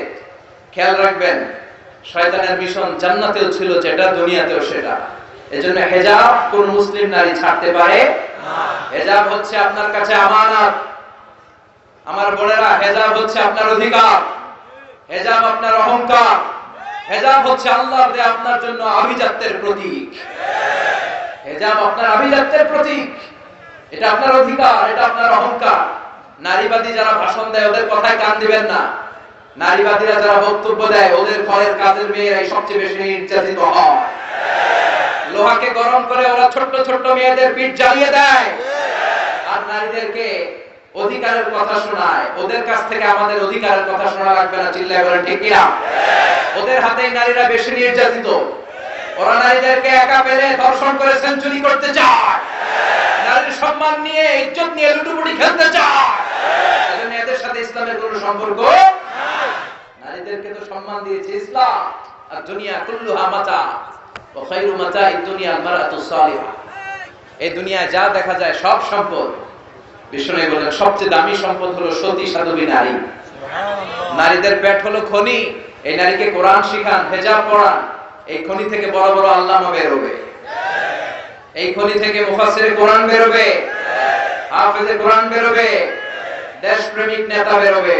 খেয়াল রাখবেন, শয়তানের মিশন জান্নাতেও ছিল যেটা, দুনিয়াতেও সেটা। এজন্য হিজাব কোন মুসলিম নারী ছাড়তে পারে না। হিজাব হচ্ছে আপনার কাছে আমানত। আমার বোনেরা, হিজাব হচ্ছে আপনার অধিকার, হিজাব আপনার অহংকার, হিজাব হচ্ছে আল্লাহর দেয়া আপনার জন্য আভিজাত্যের প্রতীক। হিজাব আপনার আভিজাত্যের প্রতীক, এটা আপনার অধিকার, এটা আপনার অহংকার। নারীবাদী যারা ভাষণ দেয় ওদের কথায় কান দিবেন না। নারীবাদীরা যারা বক্তব্য দেয় ওদের ঘরের কাজের মেয়েরাই সবচেয়ে বেশি নির্যাতিত হয়। লোহাকে গরম করে ওরা ছোট্ট ছোট্ট মেয়েদের পিঠ জ্বালিয়ে দেয় আর নারীদেরকে অধিকারের কথা শোনায়। ওদের কাছ থেকে আমাদের অধিকারের কথা শোনা লাগবে না। চিল্লায় বলেন ঠিক কিনা? ওদের হাতেই নারীরা বেশি নির্যাতিত। ওরা নারীদেরকে একা পেলে ধর্ষণ করে সেঞ্চুরি করতে চায়, নারীর সম্মান নিয়ে, ইজ্জত নিয়ে লুটুপুটি খেলতে চায়। এজন্য এদের সাথে ইসলামের কোনো সম্পর্ক নাই। নারীদেরকে তো সম্মান দিয়েছে ইসলাম। আর দুনিয়া কুল্লুহা মাতা ওয়া খায়রু মাতা'id দুনিয়া আল মারআতুস সালিহা। এই দুনিয়ায় যা দেখা যায় সব সম্পদ, বিষ্ণু বলেন সবচেয়ে দামি সম্পদ হলো সতী সাধবী নারী। নারীদের পেট হলো খনি। এই নারীকে কোরআন শিখান, হিজাব পড়ান, এই খনি থেকে বড় বড় আল্লামা বের হবে, এই খনি থেকে মুফাসসিরে কোরআন বের হবে, হাফেজে কোরআন বের হবে, দেশপ্রেমিক নেতা বের হবে।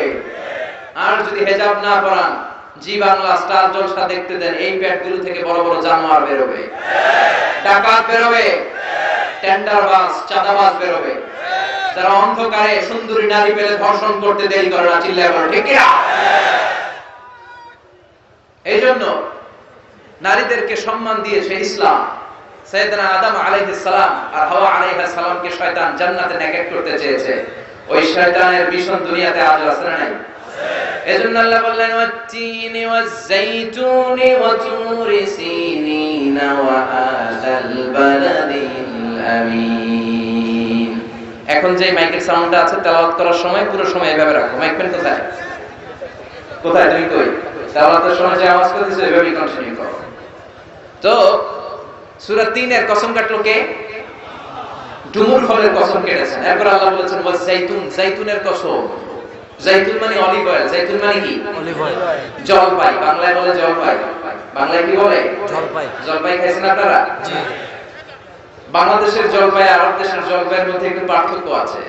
আর যদি হিজাব না পড়ান, জি বাংলা স্টার জলসা দেখতে দেন, এই পেটগুলো থেকে বড় বড় জানোয়ার বের হবে, ডাকাত বের হবে, টেন্ডারবাজ, চাঁদাবাজ বের হবে, যারা অন্ধকারে সুন্দরী নারী পেলে ধর্ষণ করতে দেরি করে না। চিল্লায় বলো ঠিক কিনা? এই জন্য নারীদেরকে সম্মান দিয়েছে ইসলাম। সাইয়েদনা আদম আলাইহিস সালাম আর হাওয়া আলাইহিস সালামকে শয়তান জান্নাতে নেকেড করতে চেয়েছে। ওই শয়তানের মিশন দুনিয়াতে আজ আছে না নাই? এজন্য আল্লাহ বললেন ওয়াত-তিনি ওয়াজ-যাইতুনি ওয়া তুরি সিনিনা ওয়া হাযাল বালাদিল আমিন। এখন যে মাইকের সাউন্ডটা আছে তেলাওয়াত করার সময় পুরো সময় এভাবে রাখো। মাইক পেন কোথায়? কোথায় তুমি কই? তেলাওয়াতের সময় যে আওয়াজ করতেছো এভাবেই কন্টিনিউ করো। তো সূরা 3 এর কসম কাটলো কে? ডুমুর ফলের কসম কেটেছেন। এরপর আল্লাহ বলেছেন ওয়াজ জাইতুন, জাইতুনের কসম। জাইতুন মানে অলিভ অয়েল, জাইতুন মানে কি? Olive oil. জলপাই, বাংলায় বলে জলপাই। বাংলায় কি বলে? জলপাই। জলপাই খাইছেন আপনারা? জি। বাংলাদেশের জলপাই আর আরব দেশের জলপাইয়ের মধ্যে একটু পার্থক্য আছে।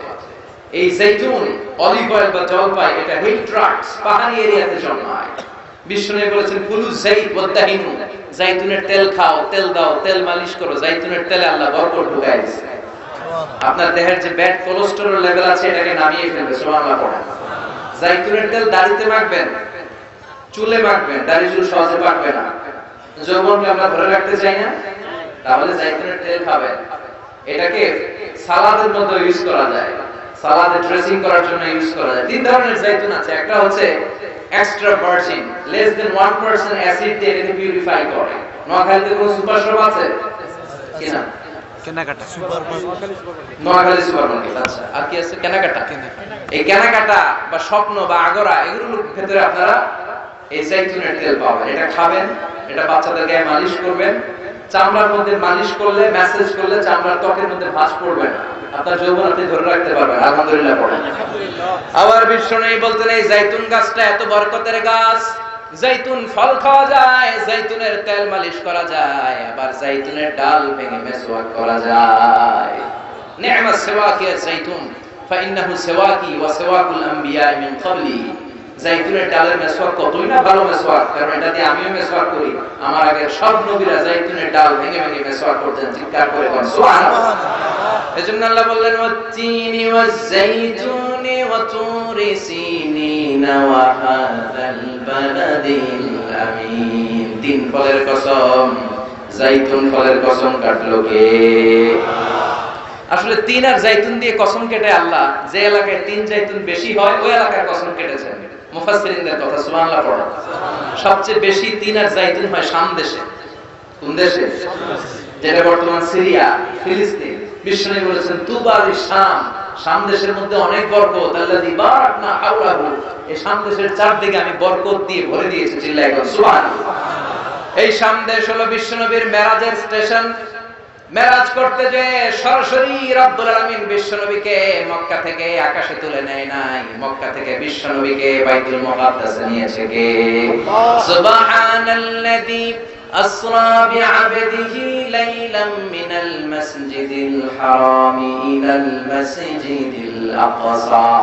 এই জাইতুন, অলিভ অয়েল বা জলপাই, এটা হিল ট্রাক্টস, পাহাড়ি এরিয়াতে জন্মায়। বিষ্ণু বলেছেন কুলু যাইত ওয়াদাহিনু, জাইতুনের তেল খাও, তেল দাও, তেল মালিশ করো। জাইতুনের তেলে আল্লাহ বরকত ঢুকায় দিয়েছে। আপনার দেহের যে ব্যাড কোলেস্টেরল লেভেল আছে এটাকে নামিয়ে ফেলবে। সুবহানাল্লাহ পড়েন। জাইতুনের তেল দাড়িতে মাখবেন, চুলে মাখবেন, দাড়ি চুল সহজে পাকবে না। যৌবনকে আমরা ধরে রাখতে চাই না, তাহলে জাইতুনের তেল খাবেন। এটাকে সালাদের মধ্যে ইউজ করা যায়, সালাদে ড্রেসিং করার জন্য ইউজ করা যায়। তিন ধরনের জাইতুন আছে। একটা হচ্ছে extra virgin, less than 1% acid দিয়ে এটাকে পিউরিফাই করে। নোয়াখালীতে কোনো সুপার শপ আছে কিনা? কেনাকাটা নোয়াখালী সুপার মার্কেট। আচ্ছা, আর কি আছে? কেনাকাটা। এই কেনাকাটা বা স্বপ্ন বা আগরা, এগুলোর ভেতরে আপনারা এই জাইতুনের তেল পাবেন। এটা খাবেন, এটা বাচ্চাদের গায়ে মালিশ করবেন। চামড়ার মধ্যে মালিশ করলে, ম্যাসেজ করলে চামড়ার ত্বকের মধ্যে ভাঁজ পড়বে না। আপনার যৌবন আপনি ধরে রাখতে পারবেন। আলহামদুলিল্লাহ পড়েন। আবার বিশ্বনবী বলতেন এই জাইতুন গাছটা এত বরকতের গাছ, জাইতুন ফল খাওয়া যায়, জাইতুনের তেল মালিশ করা যায়, আবার জাইতুনের ডাল ভেঙে মেসওয়াক করা যায়। নি'মাস সিওয়াকি জাইতুন ফাইন্নাহু সিওয়াকি ওয়া সিওয়াকুল আমবিয়া মিন ক্বাবলি। জাইতুনের ডালের মেসওয়াক কতই না ভালো মেসওয়াক, কারণ এটা দিয়ে আমিও মেসওয়াক করি। আমার আগে সব নবীরা জাইতুনের ডাল ভেঙে ভেঙে মেসওয়াক করতেন। চিৎকার করে বলেন সুবহানাল্লাহ। এজন্য আল্লাহ বললেন ওয়াত-তিনি ওয়াজ-জাইতুনি ওয়া তুরি সিনিন ওয়া হাযাল বালাদিল আমিন। তিন ফলের কসম, জাইতুন ফলের কসম কাটলো কে? আসলে তিন আর জাইতুন দিয়ে কসম কেটে আল্লাহ যে এলাকায় তিন জাইতুন বেশি হয় ওই এলাকায় কসম কেটেছেন। মুফাসসিরিনদের কথা, সুবহানাল্লাহ পড়েন। সবচেয়ে বেশি তিন আর জাইতুন হয় শাম দেশে। কোন দেশে? যেটা বর্তমান সিরিয়া, ফিলিস্তিন। বিষ্ণু বলেছেন তুবা লিশাম, শাম দেশের মধ্যে অনেক বরকত। আল্লাযী বারাকনা হাওলাহু, এই শাম দেশের চারদিকে আমি বরকত দিয়ে ভরে দিয়েছি। চিল্লায় বলেন সুবহানাল্লাহ। এই শাম দেশ হলো বিশ্বনবীর মেরাজের স্টেশন। মেরাজ করতে যে সরাসরি রব্বুল আলামিন বিশ্বনবীকে মক্কা থেকে আকাশে তুলে নেয় নাই, মক্কা থেকে বিশ্বনবীকে বাইতুল মুকাদ্দাসে নিয়েছে কে? সুবহানাল্লাযী أسرى بعبده ليلا من المسجد الحرام إلى المسجد الأقصى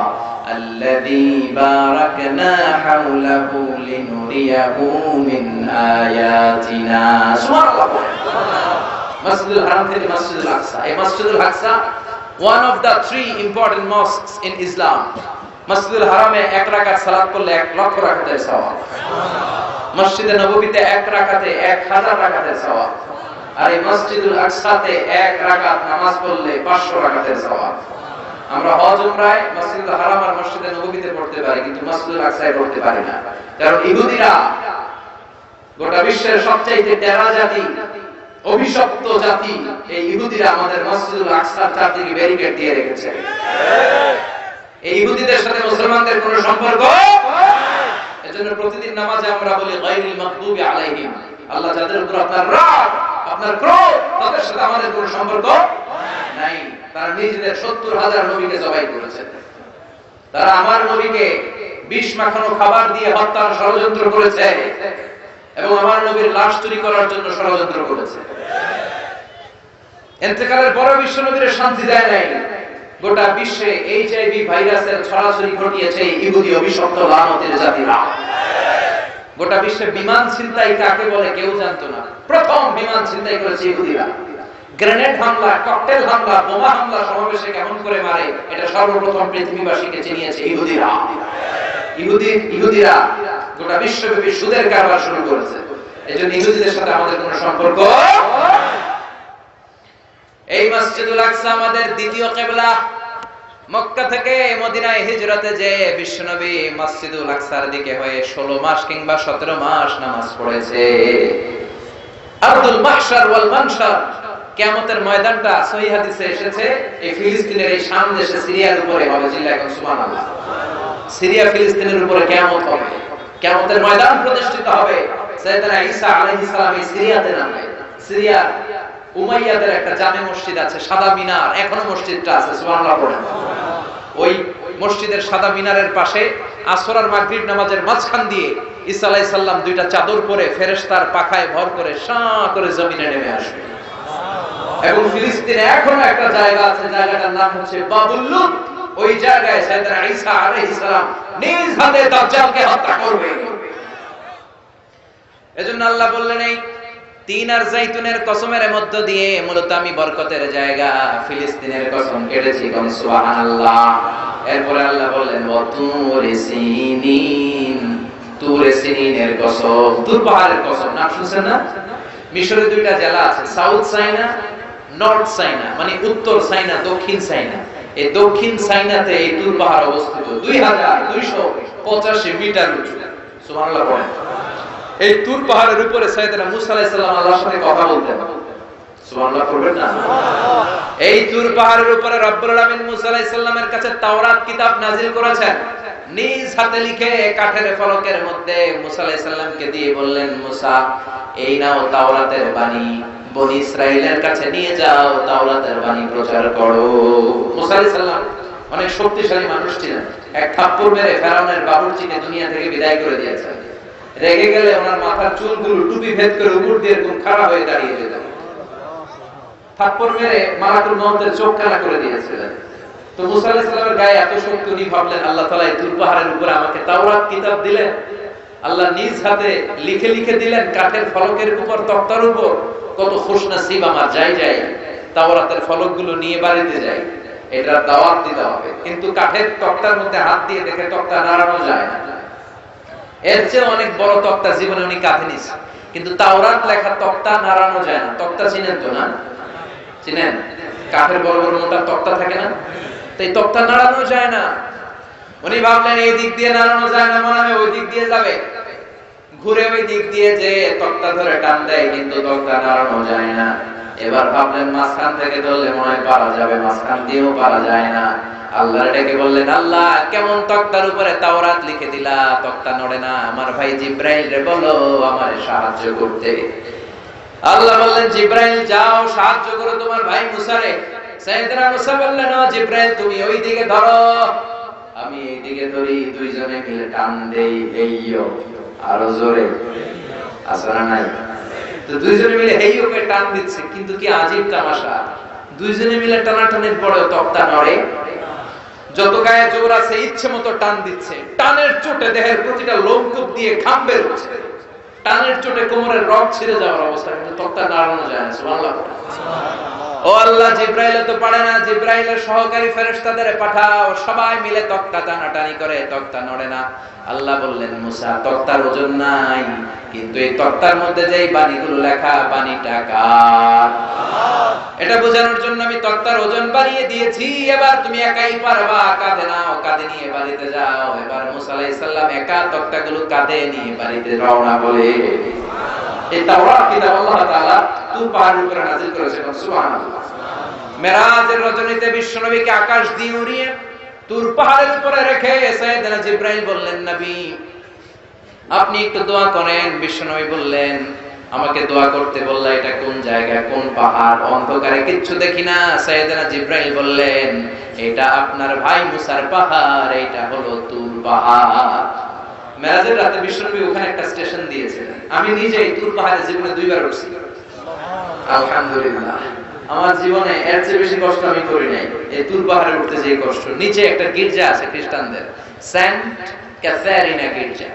الذي باركنا حوله لنريه من آياتنا. سبحان الله. Masjidul Haram থেকে Masjidul Aqsa. এই Masjidul Aqsa one of the three important mosques in Islam. Masjidul Haram-এ এক রাকাত সালাত করলে 1 লক্ষ রাকাতের সওয়াব। মসজিদে নববীতে এক রাকাতে 1000 রাকাতের সওয়াব। আর এই মসজিদুল আকসাতে এক রাকাত নামাজ পড়লে 500 রাকাতের সওয়াব। আমরা হজ উমরায় মসজিদুল হারাম আর মসজিদে নববীতে পড়তে পারি, কিন্তু মসজিদুল আকসায় পড়তে পারি না। কারণ ইহুদিরা গোটা বিশ্বের সবচেয়ে টেরা জাতি, অভিশপ্ত জাতি। এই ইহুদিরা আমাদের মসজিদুল আকসার চারদিকে ব্যারিকেড দিয়ে রেখেছে। এই ইহুদিদের সাথে মুসলমানদের কোনো সম্পর্ক নেই। এজন্য প্রতিদিন নামাজে আমরা বলি গায়রিল মাগদুবি আলাইহিম, আল্লাহ যাদের উপর আপনার রাগ, আপনার ক্রোধ, তাদের সাথে আমাদের কোনো সম্পর্ক নাই। তারা নিজেদের 70,000 নবীকে জবাই করেছে। তারা আমার নবীকে বিষ মাখানো খাবার দিয়ে হত্যার ষড়যন্ত্র করেছে এবং আমার নবীর লাশ চুরি করার জন্য ষড়যন্ত্র করেছে। ইন্তেকালের পরে বিশ্ব নবীর শান্তি দেয় নাই। গোটা বিশ্বে এইচআইভি ভাইরাসের ছড়াছড়ি ঘটিয়েছে ইহুদি অভিশপ্ত লানতের জাতিরা। গোটা বিশ্বে বিমান ছিনতাই কাকে বলে কেউ জানতো না। প্রথম বিমান ছিনতাই করেছে ইহুদিরা। গ্রেনেড হামলা, ককটেল হামলা, বোমা হামলা সমাবেশে কেমন করে মারে, এটা সর্বপ্রথম পৃথিবীবাসীকে চিনিয়েছে ইহুদিরা। ইহুদিরা গোটা বিশ্বব্যাপী সুদের কারবার শুরু করেছে। এজন্য ইহুদিদের সাথে আমাদের কোনো সম্পর্ক। এই মসজিদুল আকসা আমাদের দ্বিতীয় কিবলা। মক্কা থেকে মদিনায় হিজরতে যে বিশ্বনবী মসজিদুল আকসার দিকে হয়ে 16 মাস কিংবা 17 মাস নামাজ পড়েছে। আরদুল মাহশার ওয়াল মানশার, কিয়ামতের ময়দানটা সহিহ হাদিসে এসেছে এই ফিলিস্তিনের এই শাম দেশে সিরিয়ার উপরে হবে। চিল্লায় বলুন সুবহানাল্লাহ। সিরিয়া ফিলিস্তিনের উপরে কিয়ামত হবে, কিয়ামতের ময়দান প্রতিষ্ঠিত হবে। সাইয়েদনা ঈসা আলাইহিস সালাম এই সিরিয়াতে নামবেন। সিরিয়া উমাইয়াদের একটা জামে মসজিদ আছে, সাদা মিনার, এখনো মসজিদটা আছে, সুবহানাল্লাহ পড়েন। ওই মসজিদের সাদা মিনারের পাশে আসর আর মাগরিব নামাজের মাঝখান দিয়ে ঈসা আলাইহিস সালাম দুইটা চাদর পরে ফেরেশতার পাখায় ভর করে শাঁ করে জমিনে নেমে আসবে। এবং ফিলিস্তিনে এখনো একটা জায়গা আছে, জায়গাটার নাম হচ্ছে বাবুল লুত। ওই জায়গায় সাইয়েদনা ঈসা আলাইহিস সালাম নিজ হাতে দাজ্জালকে হত্যা করবে। এজন্য আল্লাহ বললেন এই তিন আর জাইতুনের কসমের মধ্য দিয়ে মূলত আমি বরকতের জায়গা ফিলিস্তিনের কসম কেটেছি, কোন সুবহানাল্লাহ। এরপরে আল্লাহ বললেন ওয়া তুরি সিনিন, তুরে সিনিনের কসম, তুর পাহাড়ের কসম। নাম শুনছেন না? মিশরে দুইটা জেলা আছে, সাউথ সাইনা, নর্থ সাইনা, মানে উত্তর সাইনা, দক্ষিণ সাইনা। এই দক্ষিণ সাইনাতে এই তুর পাহাড় অবস্থিত 2285 মিটার উঁচু। সুবহানাল্লাহ বলেন। এই তুর পাহাড়ের উপরে সাইয়েদনা মুসা আলাইহিস সালাম আল্লাহর সাথে কথা বলতেন। সুবহানাল্লাহ করবেন না? এই তুর পাহাড়ের উপরে রব্বুল আলামিন মুসা আলাইহিস সালামের কাছে তাওরাত কিতাব নাযিল করেছেন, নিজ হাতে লিখে কাঠের ফলকের মধ্যে মুসা আলাইহিস সালামকে দিয়ে বললেন, মুসা এই নাও তাওরাতের বাণী, বনি ইসরাইলের কাছে নিয়ে যাও, তাওরাতের বাণী প্রচার করো। মুসা আলাইহিস সালাম অনেক শক্তিশালী মানুষ ছিলেন, এক থাপ্পড় মেরে ফেরাউনের বাবুর্চিকে দুনিয়া থেকে বিদায় করে দিয়েছেন। রেগে গেলে ওনার মাথার চুলগুলো টুপি ভেদ করে উপর দিয়ে এরকম খাড়া হয়ে দাঁড়িয়ে যেত। থাপ্পড় মেরে মালাকুল মউতের চোখ কানা করে দিয়েছিলেন। তো মুসা আলাইহিস সালামের গায়ে এত শক্তি, উনি ভাবলেন আল্লাহ তাআলা এই তুর পাহাড়ের উপরে আমাকে তাওরাত কিতাব দিলেন, আল্লাহ নিজ হাতে লিখে লিখে দিলেন কাঠের ফলকের উপর, তক্তার উপর। কত খুশনসিব আমার, যাই যাই তাওরাতের ফলকগুলো নিয়ে বাড়িতে যাই, এটা দাওয়াত দিতে হবে। কিন্তু কাঠের তক্তার মধ্যে হাত দিয়ে দেখে তক্তা নাড়ানো যায় না। এর চেয়ে অনেক বড় তক্তা জীবনে উনি কাঁধে নিয়েছেন, কিন্তু তাওরাত লেখা তক্তা নাড়ানো যায় না। তক্তা চিনেন তো না? চিনেন? কাঠের বড় বড় মোটা তক্তা থাকে না, তো এই তক্তা নাড়ানো যায় না। উনি ভাবলেন এই দিক দিয়ে নাড়ানো যায় না, মনে হয় ওই দিক দিয়ে যাবে, ঘুরে ওই দিক দিয়ে যে তক্তা ধরে টান দেয়, কিন্তু তক্তা নাড়ানো যায় না। এবার ভাবলেন মাঝখান থেকে ধরলে মনে হয় পারা যাবে, মাঝখান দিয়েও পারা যায় না। আল্লাহর ডেকে বললেন, আল্লাহ কেমন তক্তার উপরে তাওরাত লিখে দিলা, তক্তা নড়ে না, আমার ভাই জিব্রাইল রে বলো আমারে সাহায্য করতে। আল্লাহ বললেন, জিব্রাইল যাও সাহায্য করো তোমার ভাই মুসারে। সাইয়েদনা মুসা বললেন, ও জিব্রাইল তুমি ওই দিকে ধরো, আমি এই দিকে ধরি, দুইজনে মিলে টান দেই, এইও আরো জোরে, আসরা নাই? তো দুইজনে মিলে হেইওকে টান দিচ্ছে, কিন্তু কি আজীব তামাশা, দুইজনে মিলে টানাটানির পরেও তক্তা নড়ে। যত গায়ে জোর আছে ইচ্ছে মতো টান দিচ্ছে, টানের চোটে দেহের প্রতিটা লোমকূপ দিয়ে ঘাম বের হচ্ছে, টানের চোটে কোমরের রগ ছিঁড়ে যাওয়ার অবস্থা, কিন্তু তক্তা নাড়ানো যায় না। সুবহানাল্লাহ। ও আল্লাহ, জিব্রাইল তো পারে না, জিব্রাইলের সহকারী ফেরেশতাদের পাঠাও, সবাই মিলে তক্তা টানাটানি করে, তক্তা নড়ে না। আল্লাহ বললেন, মুসা তক্তার ওজন নাই, কিন্তু এই তক্তার মধ্যে যে বাণীগুলো লেখা, বাণীটা কার? এটা বোঝানোর জন্য আমি তক্তার ওজন বাড়িয়ে দিয়েছি। এবার তুমি একাই পারবা, কাঁধে নাও, কাঁধে নিয়ে বাড়িতে যাও। এবার মুসা আলাইহিস সালাম একা তক্তাগুলো কাঁধে নিয়ে বাড়িতে রওনা বলে। এই তাওরাত কিতাব আল্লাহ তাআলা তুর পাহাড়ের উপরে নাযিল করেছেন। সুবহানাল্লাহ। মেরাজের রজনীতে বিশ্বনবীকে আকাশ দিয়ে উড়িয়ে তুর পাহাড়ের উপরে রেখে সাইয়েদনা জিব্রাইল বললেন, নবী আপনি একটু দোয়া করেন। বিশ্বনবী বললেন, আমাকে দোয়া করতে বললা, এটা কোন জায়গা, কোন পাহাড়, অন্ধকারে কিচ্ছু দেখি না। সাইয়েদনা জিব্রাইল বললেন, এটা আপনার ভাই মুসার পাহাড়, এটা হলো তুর পাহাড়। মেরাজের রাতে বিশ্বনবী ওখানে একটা স্টেশন দিয়েছিলেন। আমি নিজেই তুর পাহাড়ে জীবনে 2 বার উঠছি, আলহামদুলিল্লাহ। আমার জীবনে এর চেয়ে বেশি কষ্ট আমি করি নাই। এই তুর পাহাড়ে উঠতে যে কষ্ট। নিচে একটা গির্জা আছে খ্রিস্টানদের, সেন্ট ক্যাথারিনা গির্জা।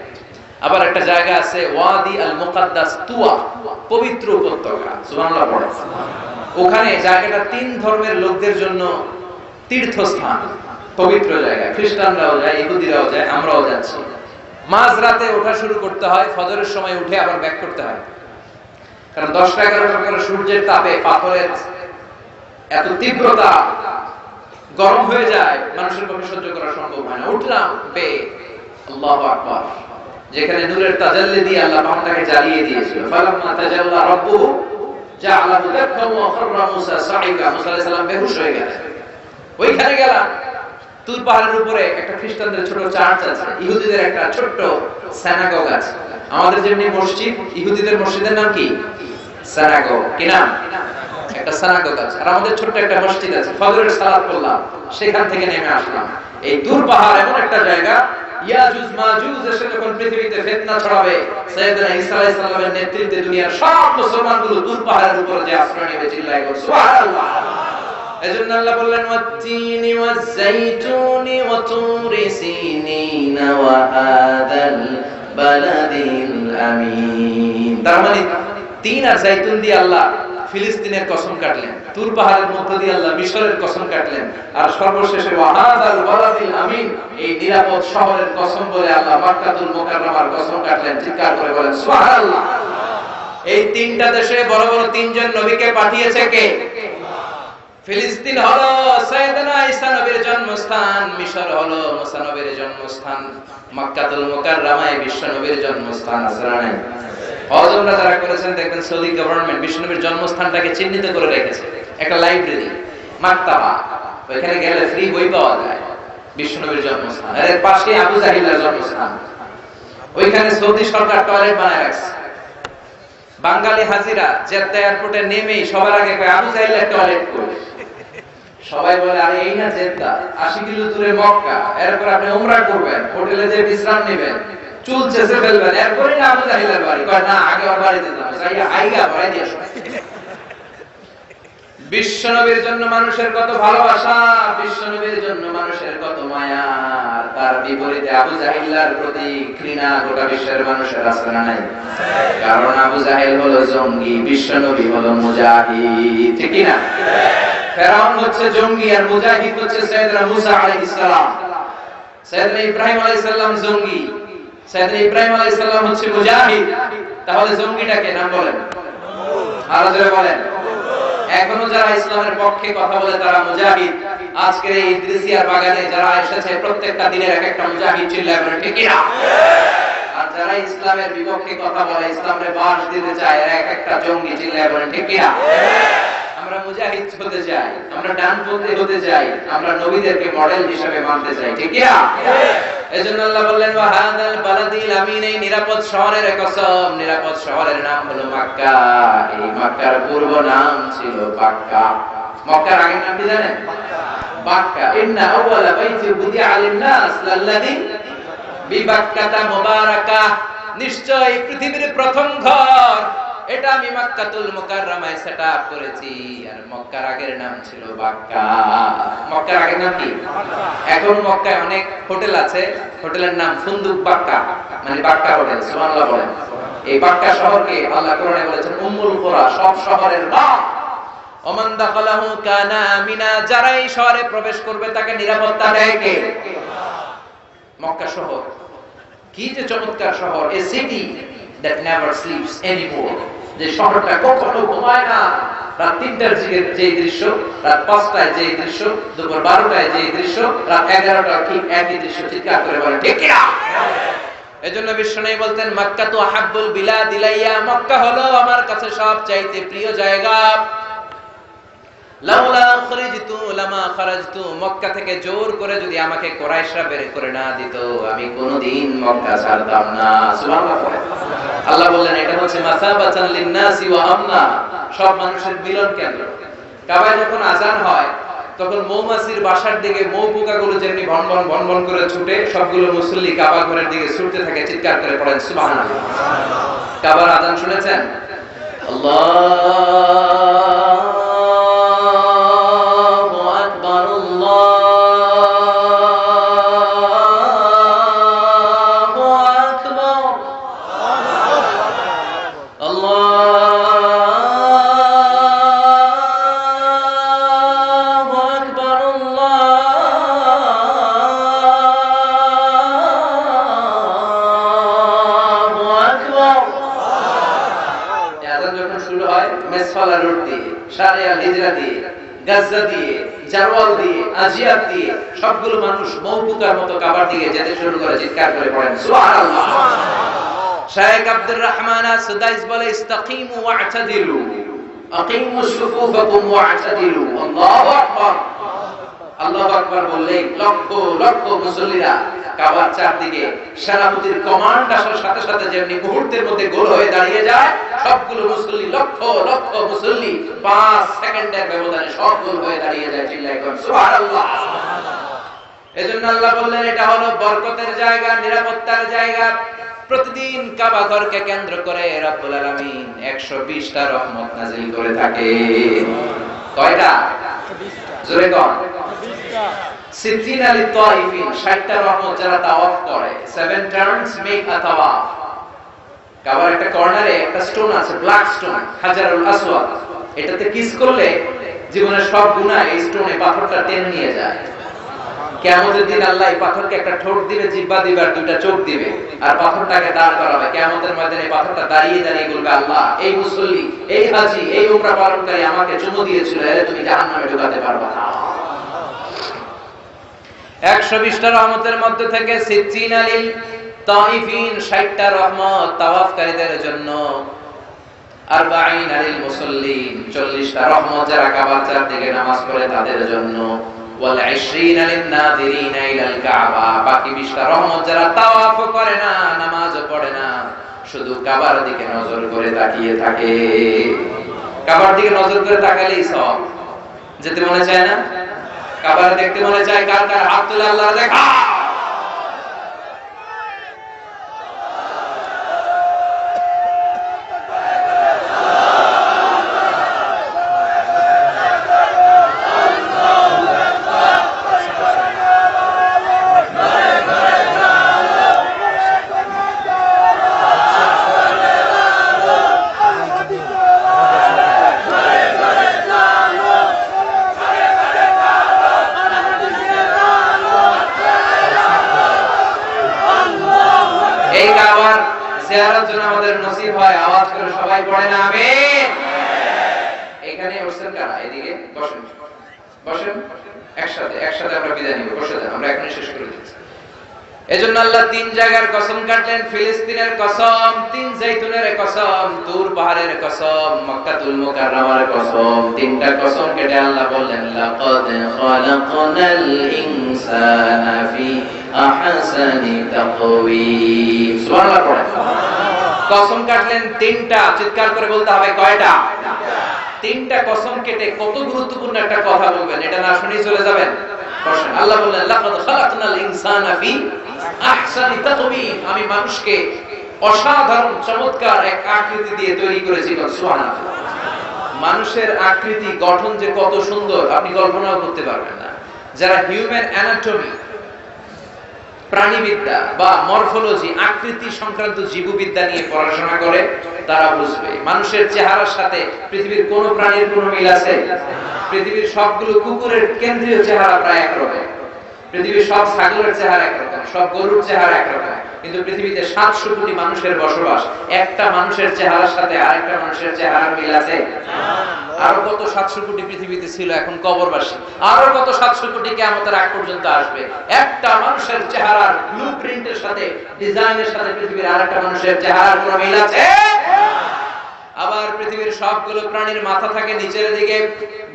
আবার একটা জায়গা আছে ওয়াদি আল মুকাদ্দাস, তুয়া, পবিত্র উপত্যকা। সুবহানাল্লাহ পড়ে। ওখানে জায়গাটা 3 ধর্মের লোকদের জন্য তীর্থস্থান, পবিত্র জায়গা। খ্রিস্টানরাও যায়, ইহুদিরাও যায়, আমরাও যাচ্ছি। মাঝরাতে ওঠা শুরু করতে হয়, ফজরের সময় উঠে আবার ব্যাক করতে হয়, কারণ 10টা-11টা করে সূর্যের তাপে পাথরের এত তীব্রতা, গরম হয়ে যায়, মানুষের পক্ষে সহ্য করা সম্ভব হয় না। উঠলাম বে, আল্লাহু আকবার, যেখানে নূরের তাজাল্লি দিয়ে আল্লাহ পাহাড়টাকে জ্বালিয়ে দিয়েছিল। ফালাম্মা তাজাল্লা রাব্বুহু জাআলাহু দাক্কান ওয়া খাররা মুসা সাইকা। মুসা আলাইহিস সালাম বেহুশ হয়ে গেলেন। ওইখানে গেলাম, তুর পাহাড়ের উপরে একটা খ্রিস্টানদের ছোট চার্চ আছে, ইহুদিদের একটা ছোট্ট সিনাগগ আছে। আমাদের যেমনি মসজিদ, ইহুদিদের মসজিদের নাম কি? সিনাগোগ, কি নাম? একটা সিনাগোগ আছে। আর আমাদের ছোট্ট একটা মসজিদ আছে, ফজরের সালাত পড়লাম, সেখান থেকে নেমে আসলাম। এই দূর পাহাড় এমন একটা জায়গা, ইয়াজুজ মাজুজ এসে যখন পৃথিবীতে ফিতনা ছড়াবে, সাইয়েদনা ঈসা আলাইহিস সালামের নেতৃত্বে দুনিয়ার সব মুসলমানগুলো দূর পাহাড়ের উপরে যে আশ্রয় নেবে, চিল্লায় বল সুবহানাল্লাহ। এজন্য আল্লাহ বললেন ওয়াত-তিনি ওয়াজ-যাইতুনি ওয়া তুরি সিনিন ওয়া হাদাল বালাদিল আমিন। তার মানে তিন আর জাইতুন দিয়ে আল্লাহ ফিলিস্তিনের কসম কাটলেন, তুর পাহাড়ের মধ্য দিয়ে আল্লাহ মিশরের কসম কাটলেন, আর সর্বশেষে ওয়া হাদাল বালাদিল আমিন, এই নিরাপদ শহরের কসম বলে আল্লাহ মক্কাতুল মুকাররমার কসম কাটলেন। চিৎকার করে বলেন সুবহানাল্লাহ। এই তিনটা দেশে বড় বড় তিনজন নবীকে পাঠিয়েছে কে? ফিলিস্তিন হলো সাইয়েদনা ঈসা নবীর জন্মস্থান, মিশর হলো মুসা নবীর জন্মস্থান, মক্কাতুল মুকাররমায় বিশ্ব নবীর জন্মস্থান। আছে না নাই? হযরতরা যারা করেছেন দেখবেন সৌদি গভর্নমেন্ট বিশ্ব নবীর জন্মস্থানটাকে চিহ্নিত করে রেখেছে, একটা লাইব্রেরি, মাকতাবা, ওইখানে গেলে ফ্রি বই পাওয়া যায়, বিশ্ব নবীর জন্মস্থান। এর পাশে আবু জাহিলের জন্মস্থান, ওইখানে সৌদি সরকার টয়লেট বানায় রাখছে। বাঙালি হাজিরা জেদ্দা এয়ারপোর্টে নেমেই সবার আগে কয় আবু জাহিলের টয়লেট করবে। সবাই বলে আরে এই না জেদ্দা, 80 কিলো দূরে মক্কা, এরপর আপনি উমরা করবেন, হোটেলে যে বিশ্রাম নেবেন, চুল চেঁচে ফেলবেন, এরপরই না আবু জাহিলের বাড়ি। কয় না, আগে ওর বাড়িতে যাবেন, যাইয়া আইগা বাড়ি দিয়ে আসবেন। বিশ্বনবীর জন্য মানুষের কত ভালোবাসা, বিশ্বনবীর জন্য মানুষের কত মায়া, তার বিপরীতে আবু জাহিলের প্রতি ঘৃণা গোটা বিশ্বের মানুষের আছে না নাই? কারণ আবু জাহিল হলো জঙ্গি, বিশ্বনবী হলো মুজাহিদ, ঠিক কি না? ফেরাউন হচ্ছে জঙ্গি আর মুজাহিদ হচ্ছে সাইয়েদনা মুসা আলাইহিস সালাম। সাইয়েদনা ইব্রাহিম আলাইহিস সালাম জঙ্গি, সাইয়েদনা ইব্রাহিম আলাইহিস সালাম হচ্ছে মুজাহিদ। তাহলে জঙ্গিটাকে নাম বলেন, আরো জোরে বলেন। এখনো যারা ইসলামের পক্ষে কথা বলে তারা মুজাহিদ। আজকের এই ইদ্রিসিয়ার বাগানে যারা এসেছে প্রত্যেকটা দিনের এক একটা মুজাহিদ, চিল্লায় বলেন ঠিক কি না? আর যারা ইসলামের বিপক্ষে কথা বলে, ইসলামের বাস দিতে চায়, এক একটা জঙ্গি, চিল্লায় বলেন ঠিক কি না? আমরা মুজাহিদ হতে চাই, আমরা ডানপন্থী হতে চাই, আমরা নবীদেরকে মডেল হিসেবে মানতে চাই, ঠিক কি না? এজন্য আল্লাহ বললেন ওয়া হাদাল বালাদিল আমিন, এই নিরাপদ শহরের কসম। নিরাপদ শহরের নাম হলো মক্কা। এই মক্কার পূর্ব নাম ছিল বাক্কা। মক্কার আগের নাম কি জানেন? বাক্কা। ইন্না আউওয়ালা বাইতি বুদিআ লিন-নাস লাল্লাযী বিবাক্কাতা মুবারাকা, নিশ্চয় পৃথিবীর প্রথম ঘর এটা আমি মক্কাতুল মুকাররমায় সেটআপ করেছি। আর মক্কার আগের নাম ছিল বাক্কা। মক্কার আগের নাম কি? এখন মক্কায় অনেক হোটেল আছে, হোটেলের নাম ফুন্দুক বাক্কা, মানে বাক্কা হোটেল। সুবহানাল্লাহ বলেন। এই বাক্কা শহরকে আল্লাহ কোরআনে বলেছেন উম্মুল কুরা, সব শহরের মা। ওমান দাখালাহু কানা আমিনা, যারা এই শহরে প্রবেশ করবে তাকে নিরাপত্তা দেয় কে? মক্কা শহর কি যে চমৎকার শহর, a city that never sleeps anymore, যে শহরটা কখনো ঘুমায় না। রাত 3টার যে দৃশ্য, রাত 5টায় যে দৃশ্য, দুপুর 12টায় যে দৃশ্য, রাত 11টায় ঠিক একই দৃশ্য। চিৎকার করে বলেন ঠিক কি না? এজন্য বিশ্বনবী বলতেন মক্কা তো আহাব্বুল বিলাদ ইলাইয়া, মক্কা হলো আমার কাছে সবচাইতে প্রিয় জায়গা। লাউলা খরিজতু লামা খারাজতু, মক্কা থেকে জোর করে যদি আমাকে কুরাইশরা বের করে না দিত, আমি কোনদিন মক্কা ছাড়তাম না। সুবহানাল্লাহ। আল্লাহ বললেন এটা হচ্ছে মাসাবাতান লিন-নাসি ওয়া আমনা, সব মানুষের মিলন কেন্দ্র। কাবায় যখন আযান হয় তখন মৌমাছির বাসার দিকে মৌ পোকাগুলো যেমনি ভনভন ভনভন করে ছুটে, সবগুলো মুসল্লি কাবা ঘরের দিকে ছুটতে থাকে। চিৎকার করে পড়েন সুবহানাল্লাহ। কাবার আযান শুনেছেন? আল্লাহ গাজা দিয়ে, জারওয়াল দিয়ে, আজিয়াত দিয়ে সবগুলো মানুষ মৌপুকার মতো কাবার দিকে যেতে শুরু করে। চিৎকার করে পড়েন সুবহানাল্লাহ। শায়েখ আব্দুর রহমান আস-সুদাইস বলে ইস্তাকিমু ওয়া'তাদিলু, আকিমুস শুফুফাকুম ওয়া'তাদিলু। আল্লাহু আকবার। আল্লাহু আকবার বললেই লক্ষ লক্ষ মুসল্লিরা কাবার চারদিকে সেনাপতির কমান্ড আসার সাথে সাথে যেমনি মুহূর্তের মধ্যে গোল হয়ে দাঁড়িয়ে যায়, সবগুলো মুসল্লি লক্ষ লক্ষ মুসল্লি 5 সেকেন্ডের ব্যবধানে সব গোল হয়ে দাঁড়িয়ে যায়। চিল্লায় কোন সুবহানাল্লাহ। এজন্য আল্লাহ বললেন এটা হলো বরকতের জায়গা, নিরাপত্তার জায়গা। প্রতিদিন কাবা ঘরকে কেন্দ্র করে রব্বুল আলামিন 120টা রহমত নাযিল করে থাকে। কয়টা? জোরে কোন? 60 আলি তাওয়াইফিন, 60টা রহমত যারা তাওয়াফ করে। 7 টার্নস মেক আ তাওয়াফ। কাবার একটা কর্নারে একটা স্টোন আছে, ব্ল্যাক স্টোন, হাজারুল আসওয়াদ। এটাতে কিস করলে জীবনের সব গুনাহ এই স্টোনে পাথরটা টেনে নিয়ে যায়। কিয়ামতের দিন আল্লাহ এই পাথরকে একটা ঠোঁট দিবে, জিহ্বা দিবে আর দুইটা চোখ দিবে, আর পাথরটাকে দাঁড় করাবে। কিয়ামতের ময়দানে পাথরটা দাঁড়িয়ে দাঁড়িয়ে বলবে, আল্লাহ এই মুসল্লি, এই হাজী, এই উমরা পালনকারী আমাকে চুমু দিয়েছিল, এরে তুমি জাহান্নামে ঢোকাতে পারবে না। 120টা রহমতের মধ্যে থেকে 60 আলিল তাইফিন, 60টা রহমত তাওয়াফকারীদের জন্য। 40 আলিল মুসল্লিন, 40টা রহমত যারা কাবার চারদিকে নামাজ পড়ে তাদের জন্য। ওয়াল 20 আলিন নাযিরিনা ইলাল কাবা, বাকি 20টা রহমত যারা তাওয়াফ করে না, নামাজও পড়ে না, শুধু কাবার দিকে নজর করে তাকিয়ে থাকে। কাবার দিকে নজর করে তাকালেই সওয়াব। যেতে মনে চায় না? কাবার দেখতে মনে চায়? কার কার হাত তুলে আল্লাহ দেখা। জিয়ারত যেন আমাদের নসিব হয়। আওয়াজ করে সবাই পড়ে না আমিন। এখানে বসেন কারা? এদিকে বসেন, বসেন একসাথে, একসাথে আমরা বিদায় নিব। বসে যান, আমরা এখনই শেষ করে দিচ্ছি। এজন্য আল্লাহ 3 জায়গার কসম কাটলেন। ফিলিস্তিনের কসম, 3 জাইতুনের কসম, তুর পাহাড়ের কসম, মক্কাতুল মুকাররমার কসম। 3টা কসম কেটে আল্লাহ বললেন, লাকাদ খালাকনাল ইনসানা ফি আহসানি তাকওয়িম। সুবহানাল্লাহ পড়ে। কসম কাটলেন 3টা, চিৎকার করে বলতে হবে কয়টা? 3টা কসম কেটে কত গুরুত্বপূর্ণ একটা কথা বলবেন, এটা না শুনেই চলে যাবেন। আল্লাহ বললেন, লাকাদ খালাকনাল ইনসানা ফি আহসানি তাকওয়িম, আমি মানুষকে অসাধারণ চমৎকার এক আকৃতি দিয়ে তৈরি করেছি। সুবহানাল্লাহ। মানুষের আকৃতি গঠন যে কত সুন্দর আপনি কল্পনাও করতে পারবেন না। যারা হিউম্যান অ্যানাটমি, প্রাণীবিদ্যা বা মরফোলজি, আকৃতি সংক্রান্ত জীববিদ্যা নিয়ে পড়াশোনা করে তারা বুঝবে মানুষের চেহারার সাথে পৃথিবীর কোন প্রাণীর কোন মিল আছে? পৃথিবীর সবগুলো কুকুরের কেন্দ্রীয় চেহারা প্রায় একরকম, পৃথিবীর সব ছাগলের চেহারা একরকম, সব গরুর চেহারা একরকম, কিন্তু পৃথিবীতে 700 কোটি মানুষের বসবাস। একটা মানুষের চেহারার সাথে আরেকটা মানুষের চেহারার মিল আছে? আরো কত 700 কোটি পৃথিবীতে ছিল, এখন কবরবাসী। আরো কত 700 কোটি কিয়ামতের আগ পর্যন্ত আসবে। একটা মানুষের চেহারার ব্লুপ্রিন্টের সাথে, ডিজাইনের সাথে পৃথিবীর আরেকটা মানুষের চেহারার কোনো মিল আছে? আবার পৃথিবীর সবগুলো প্রাণীর মাথা থাকে নিচের দিকে,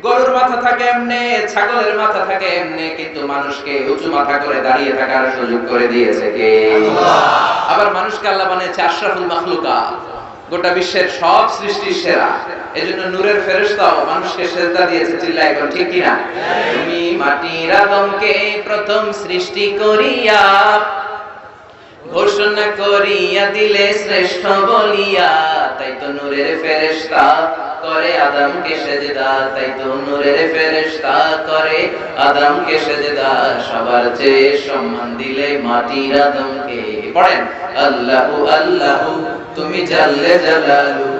গরুর মাথা থাকে এমনি, ছাগলের মাথা থাকে এমনি, কিন্তু মানুষকে উঁচু মাথা করে দাঁড়িয়ে থাকার সুযোগ করে দিয়েছে কে? আল্লাহ। আবার মানুষকে আল্লাহ বানিয়েছে আশরাফুল মাখলুকাত, গোটা বিশ্বের সব সৃষ্টির সেরা। এজন্য নূরের ফেরেশতাও মানুষকে সেজদা দিয়েছে। চিল্লায় বল ঠিক কি না? তুমি মাটির আদমকে প্রথম সৃষ্টি করিয়া ঘোষণা করিয়া দিলে শ্রেষ্ঠ বলিয়া, তাই তো নূরের ফেরেশতা করে আদমকে সেজদা, তাই তো নূরের ফেরেশতা করে আদমকে সেজদা, সবার চেয়ে সম্মান দিলে মাটির আদমকে। পড়েন, আল্লাহু আল্লাহু তুমি জাল্লে জালালু,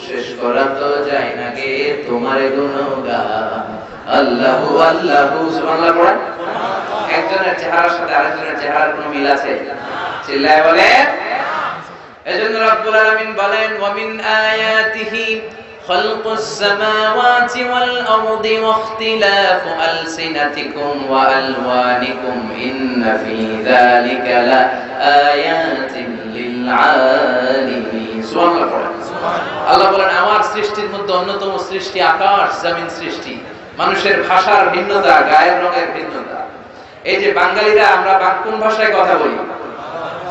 শেষ করা তো যায় না গে তোমার গুণগান। আল্লাহু আল্লাহু, সুবহানাল্লাহ পড়েন। একজনের চেহারার সাথে আরেকজনের চেহারার কোনো মিল আছে? চিল্লায় বলেন। এজন্য রব্বুল আলামিন বলেন, ওয়া মিন আয়াতিহি খালকুস সামাওয়াতি ওয়াল আরদি ওয়াখতিলাফু আলসিনাতিকুম ওয়া আলওয়ানিকুম ইন্না ফি যালিকা লাআয়াতিন লিল আলিমিন। সুবহানাল্লাহ। আল্লাহ বলেন, আমার সৃষ্টির মধ্যে অন্যতম সৃষ্টি আকাশ জমিন সৃষ্টি। মানুষের ভাষার ভিন্নতা, গায়ের রঙের ভিন্নতা, এই যে বাঙালিরা আমরা কোন ভাষায় কথা বলি?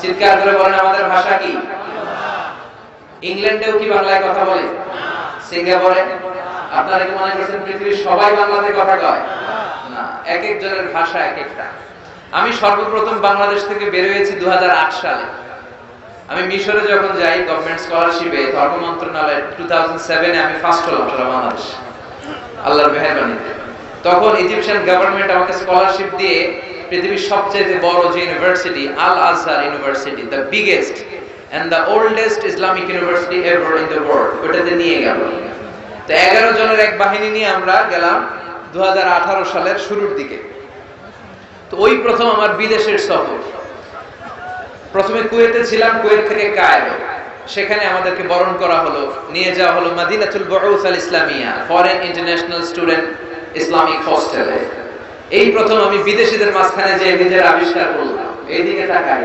চিৎকার করে বলেন আমাদের ভাষা কি? ইংল্যান্ডেও কি বাংলায় কথা বলে? সিঙ্গাপুরে? আপনারা কি মনে করছেন পৃথিবীর সবাই বাংলাতে কথা কয়? না, এক একজনের ভাষা এক একটা। আমি সর্বপ্রথম বাংলাদেশ থেকে বের হয়েছি 2008 সালে। আমি মিশরে যখন যাই গভর্নমেন্ট স্কলারশিপে, ধর্ম মন্ত্রণালয়ে 2007 এ আমি ফার্স্ট হলাম সারা বাংলাদেশ আল্লাহর মেহেরবানিতে। তখন ইজিপশিয়ান গভর্নমেন্ট আমাকে স্কলারশিপ দিয়ে পৃথিবীর সবচেয়ে বড় যে university, Al Azhar university, the biggest and the oldest Islamic university ever in the world, ওটাতে নিয়ে গেল। তো 11 জনের এক বাহিনী নিয়ে আমরা গেলাম 2018 সালের শুরুর দিকে। তো ওই প্রথম আমার বিদেশের সফর। প্রথমে কুয়েতে ছিলাম, কুয়েত থেকে কায়রো, সেখানে আমাদেরকে বরণ করা হলো, নিয়ে যাওয়া হলো মাদিনাতুল বুউস আল ইসলামিয়া, ফরেন ইন্টারন্যাশনাল স্টুডেন্ট ইসলামিক হোস্টেলে। এই প্রথম আমি বিদেশিদের মাঝখানে যে নিজের আবিষ্কার করলাম, এইদিকে তাকাই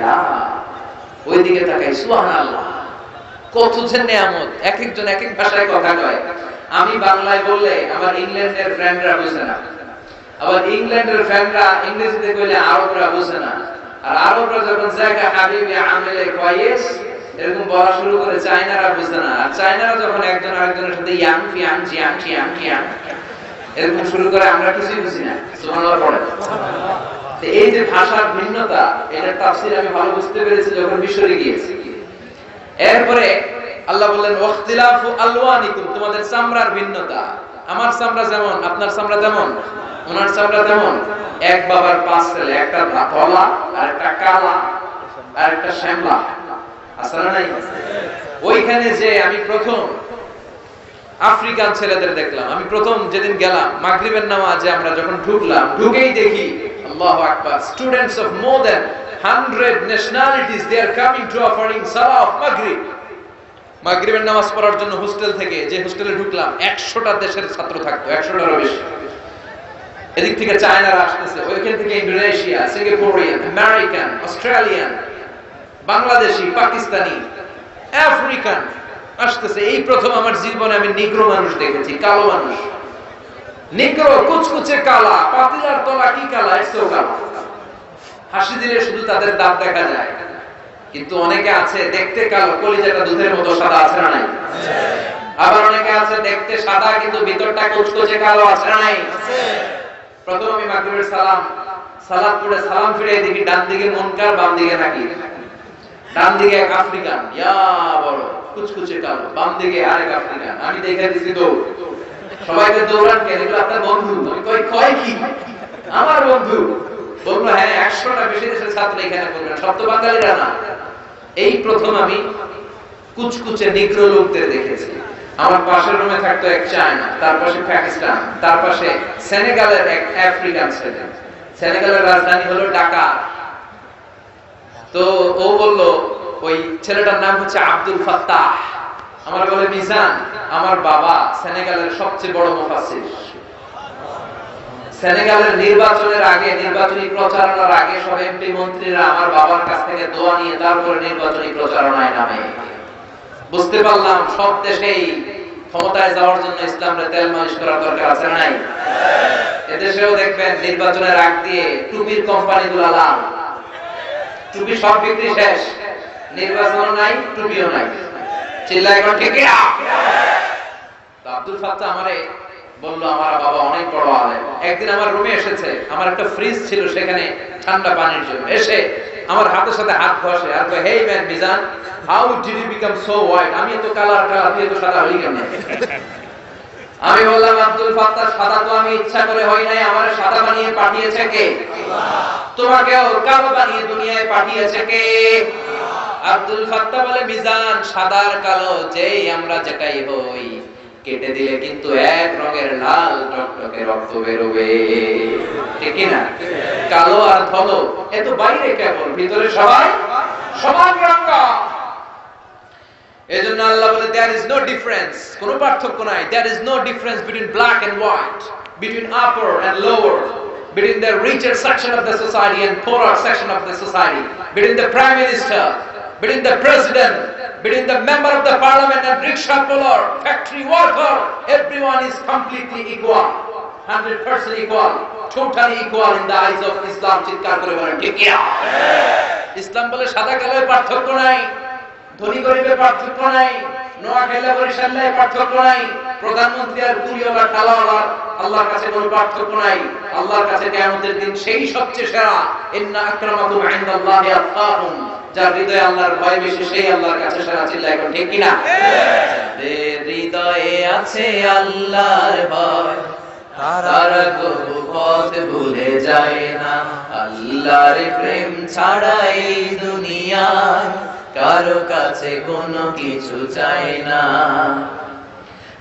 ওইদিকে তাকাই, সুবহানাল্লাহ, কত যে নিয়ামত। এক একজন এক এক ভাষায় কথা কয়। আমি বাংলায় বললে আমার ইংল্যান্ডের ফ্রেন্ডরা বুঝে না, আবার ইংল্যান্ডের ফ্রেন্ডরা ইংরেজিতে কইলে আরবরা বুঝে না, আর আরবরা যখন জায়গা হাবিবি আমেলে কয়েস এরকম বলা শুরু করে চায়নারা বুঝে না, আর চায়নারা যখন একজন আরেকজনের সাথে ইয়াং ফিয়াং জিয়াং চিয়াং চিয়াং এরকম শুরু করে, আমরা কিছুই বুঝি না। সুবহানাল্লাহ পড়ে। তো এই যে ভাষার ভিন্নতা, এটার তাফসীর আমি ভালো বুঝতে পেরেছি যখন মিশরে গিয়েছি। এরপরে আল্লাহ বললেন ওয়াখতিলাফু আলওয়ানিকুম, তোমাদের চামড়ার ভিন্নতা। আমার চামড়া যেমন, আপনার চামড়া তেমন, ওনার চামড়া তেমন। এক বাবার 5 ছেলে, একটা ধলা আর একটা কালা আর একটা শ্যামলা, আসলে নাই? ওইখানে যে আমি প্রথম আফ্রিকান ছেলেদের দেখলাম। আমি প্রথম যেদিন গেলাম মাগরিবের নামাজে আমরা যখন ঢুকলাম, ঢুকেই দেখি আল্লাহু আকবার, students of more than 100 nationalities, they are coming to offering salah of maghrib. মাগরিবের নামাজ পড়ার জন্য হোস্টেল থেকে, যে হোস্টেলে ঢুকলাম 100টা দেশের ছাত্র থাকতো, 100টারও বেশি। এদিক থেকে চায়নারা আসতেছে, ওইখান থেকে Indonesia, Singaporean, American, Australian, Bangladeshi, Pakistani, African আসতেছে। এই প্রথম আমার জীবনে আমি নিগ্রো মানুষ দেখেছি, কালো মানুষ। নিগ্রো, কুচকুচে কালা, পাতিলার তলা কি কালা, এসো কালা। হাসি দিলে শুধু তাদের দাঁত দেখা যায়, কিন্তু অনেকে আছে দেখতে কালো, কলিজাটা দুধের মতো সাদা, আছে না নাই? আবার অনেকে আছে দেখতে সাদা কিন্তু ভিতরটা কুচকুচে কালো, আছে না নাই? প্রথম আমি মাগরিবের সালাত পড়ে সালাম ফিরে দেখি ডান দিকে মুনকার, বাম দিকে নাকির। ডান দিকে এক আফ্রিকান, ইয়া বড় কুচকুচে কালো, বাম দিকে আরেক আফ্রিকান। আমি দেখে দিছি দৌড়, সবাইকে দৌড়ান কেন? এগুলো আপনার বন্ধু। আমি কয় কি? আমার বন্ধু। বললো হ্যাঁ, 100টা বেশি দেশের ছাত্র এখানে পড়বেন, সব তো বাঙালিরা না। এই প্রথম আমি কুচকুচে নিগ্রো লোকদের দেখেছি। আমার পাশের রুমে থাকতো এক চায়না, তার পাশে পাকিস্তান, তার পাশে সেনেগালের এক আফ্রিকান ছেলে। সেনেগালের রাজধানী হলো ঢাকা। তো ও বললো, ওই ছেলেটার নাম হচ্ছে আব্দুল ফাত্তাহ। আমার বলে মিজান, আমার বাবা সেনেগালের সবচেয়ে বড় মুফাসসির। সেনেগালের নির্বাচনের আগে, নির্বাচনী প্রচারণার আগে সব এমপি মন্ত্রীরা আমার বাবার কাছ থেকে দোয়া নিয়ে তারপরে নির্বাচনী প্রচারণায় নামে। বুঝতে পারলাম সব দেশেই ক্ষমতায় যাওয়ার জন্য ইসলামের তেল মালিশ করার দরকার, আছে না নাই? এদেশেও দেখবেন নির্বাচনের আগ দিয়ে টুপির কোম্পানিগুলো লাল, টুপি সব বিক্রি শেষ, নির্বাচনও নাই, টুপিও নাই। চিল্লায় এখন ঠিক না? তো আব্দুল ফাত্তাহ আমারে বললো, আমার বাবা অনেক বড় আলেম। একদিন আমার রুমে এসেছে, আমার একটা ফ্রিজ ছিল সেখানে ঠান্ডা পানির জন্য। এসে আমার হাতের সাথে হাত ঘষে আর কয়, hey man Mizan, how did you become so white? আমি তো কালা, তুই তো সাদা হলি কেন? আমি বললাম, আব্দুল ফাত্তাহ, সাদা তো আমি ইচ্ছা করে হই নাই, আমার সাদা বানিয়ে পাঠিয়েছে কে? তোমাকেও কালো বানিয়ে দুনিয়ায় পাঠিয়েছে কে? আব্দুল ফাত্তাহ বলে, মিজান, সাদার কালো যেই আমরা যেটাই হই, কেটে দিলে কিন্তু এক রঙের লাল টকটকে রক্ত বেরোবে, ঠিক কি না? কালো আর ধলো এ তো বাইরে কেবল, ভিতরে সবাই সমান রঙ। এজন্য আল্লাহ বলে, there is no difference, কোনো পার্থক্য নাই। there is no difference between black and white, between upper and lower, between the richer section of the society and poorer section of the society, between the prime minister, between the president, between the member of the parliament and rickshaw puller, factory worker, everyone is completely equal. 100% equal, totally equal in the eyes of Islam. চিৎকার করে বলেন ঠিক কি না? ইসলাম বলে সাদা কালোয় পার্থক্য নাই, ধনী গরিবের পার্থক্য নাই, নোয়াখালী বরিশালে পার্থক্য নাই, প্রধানমন্ত্রী আর কুড়িওয়ালা টালাওয়ালা আল্লাহর কাছে কোনো পার্থক্য নাই। আল্লাহর কাছে কিয়ামতের দিন সেই সবচেয়ে সেরা, ইন্না আকরামাকুম ইনদাল্লাহি আতকাকুম, যার হৃদয়ে আল্লাহর ভয় বেশি সেই আল্লাহর কাছে সেরা। চিল্লায় এখন ঠিক কি না? যাদের হৃদয়ে আছে আল্লাহর ভয় তারা কবু পথ ভুলে যায় না। আল্লাহর প্রেম ছাড়া এই দুনিয়ায় কারো কাছে কোনো কিছু চায় না।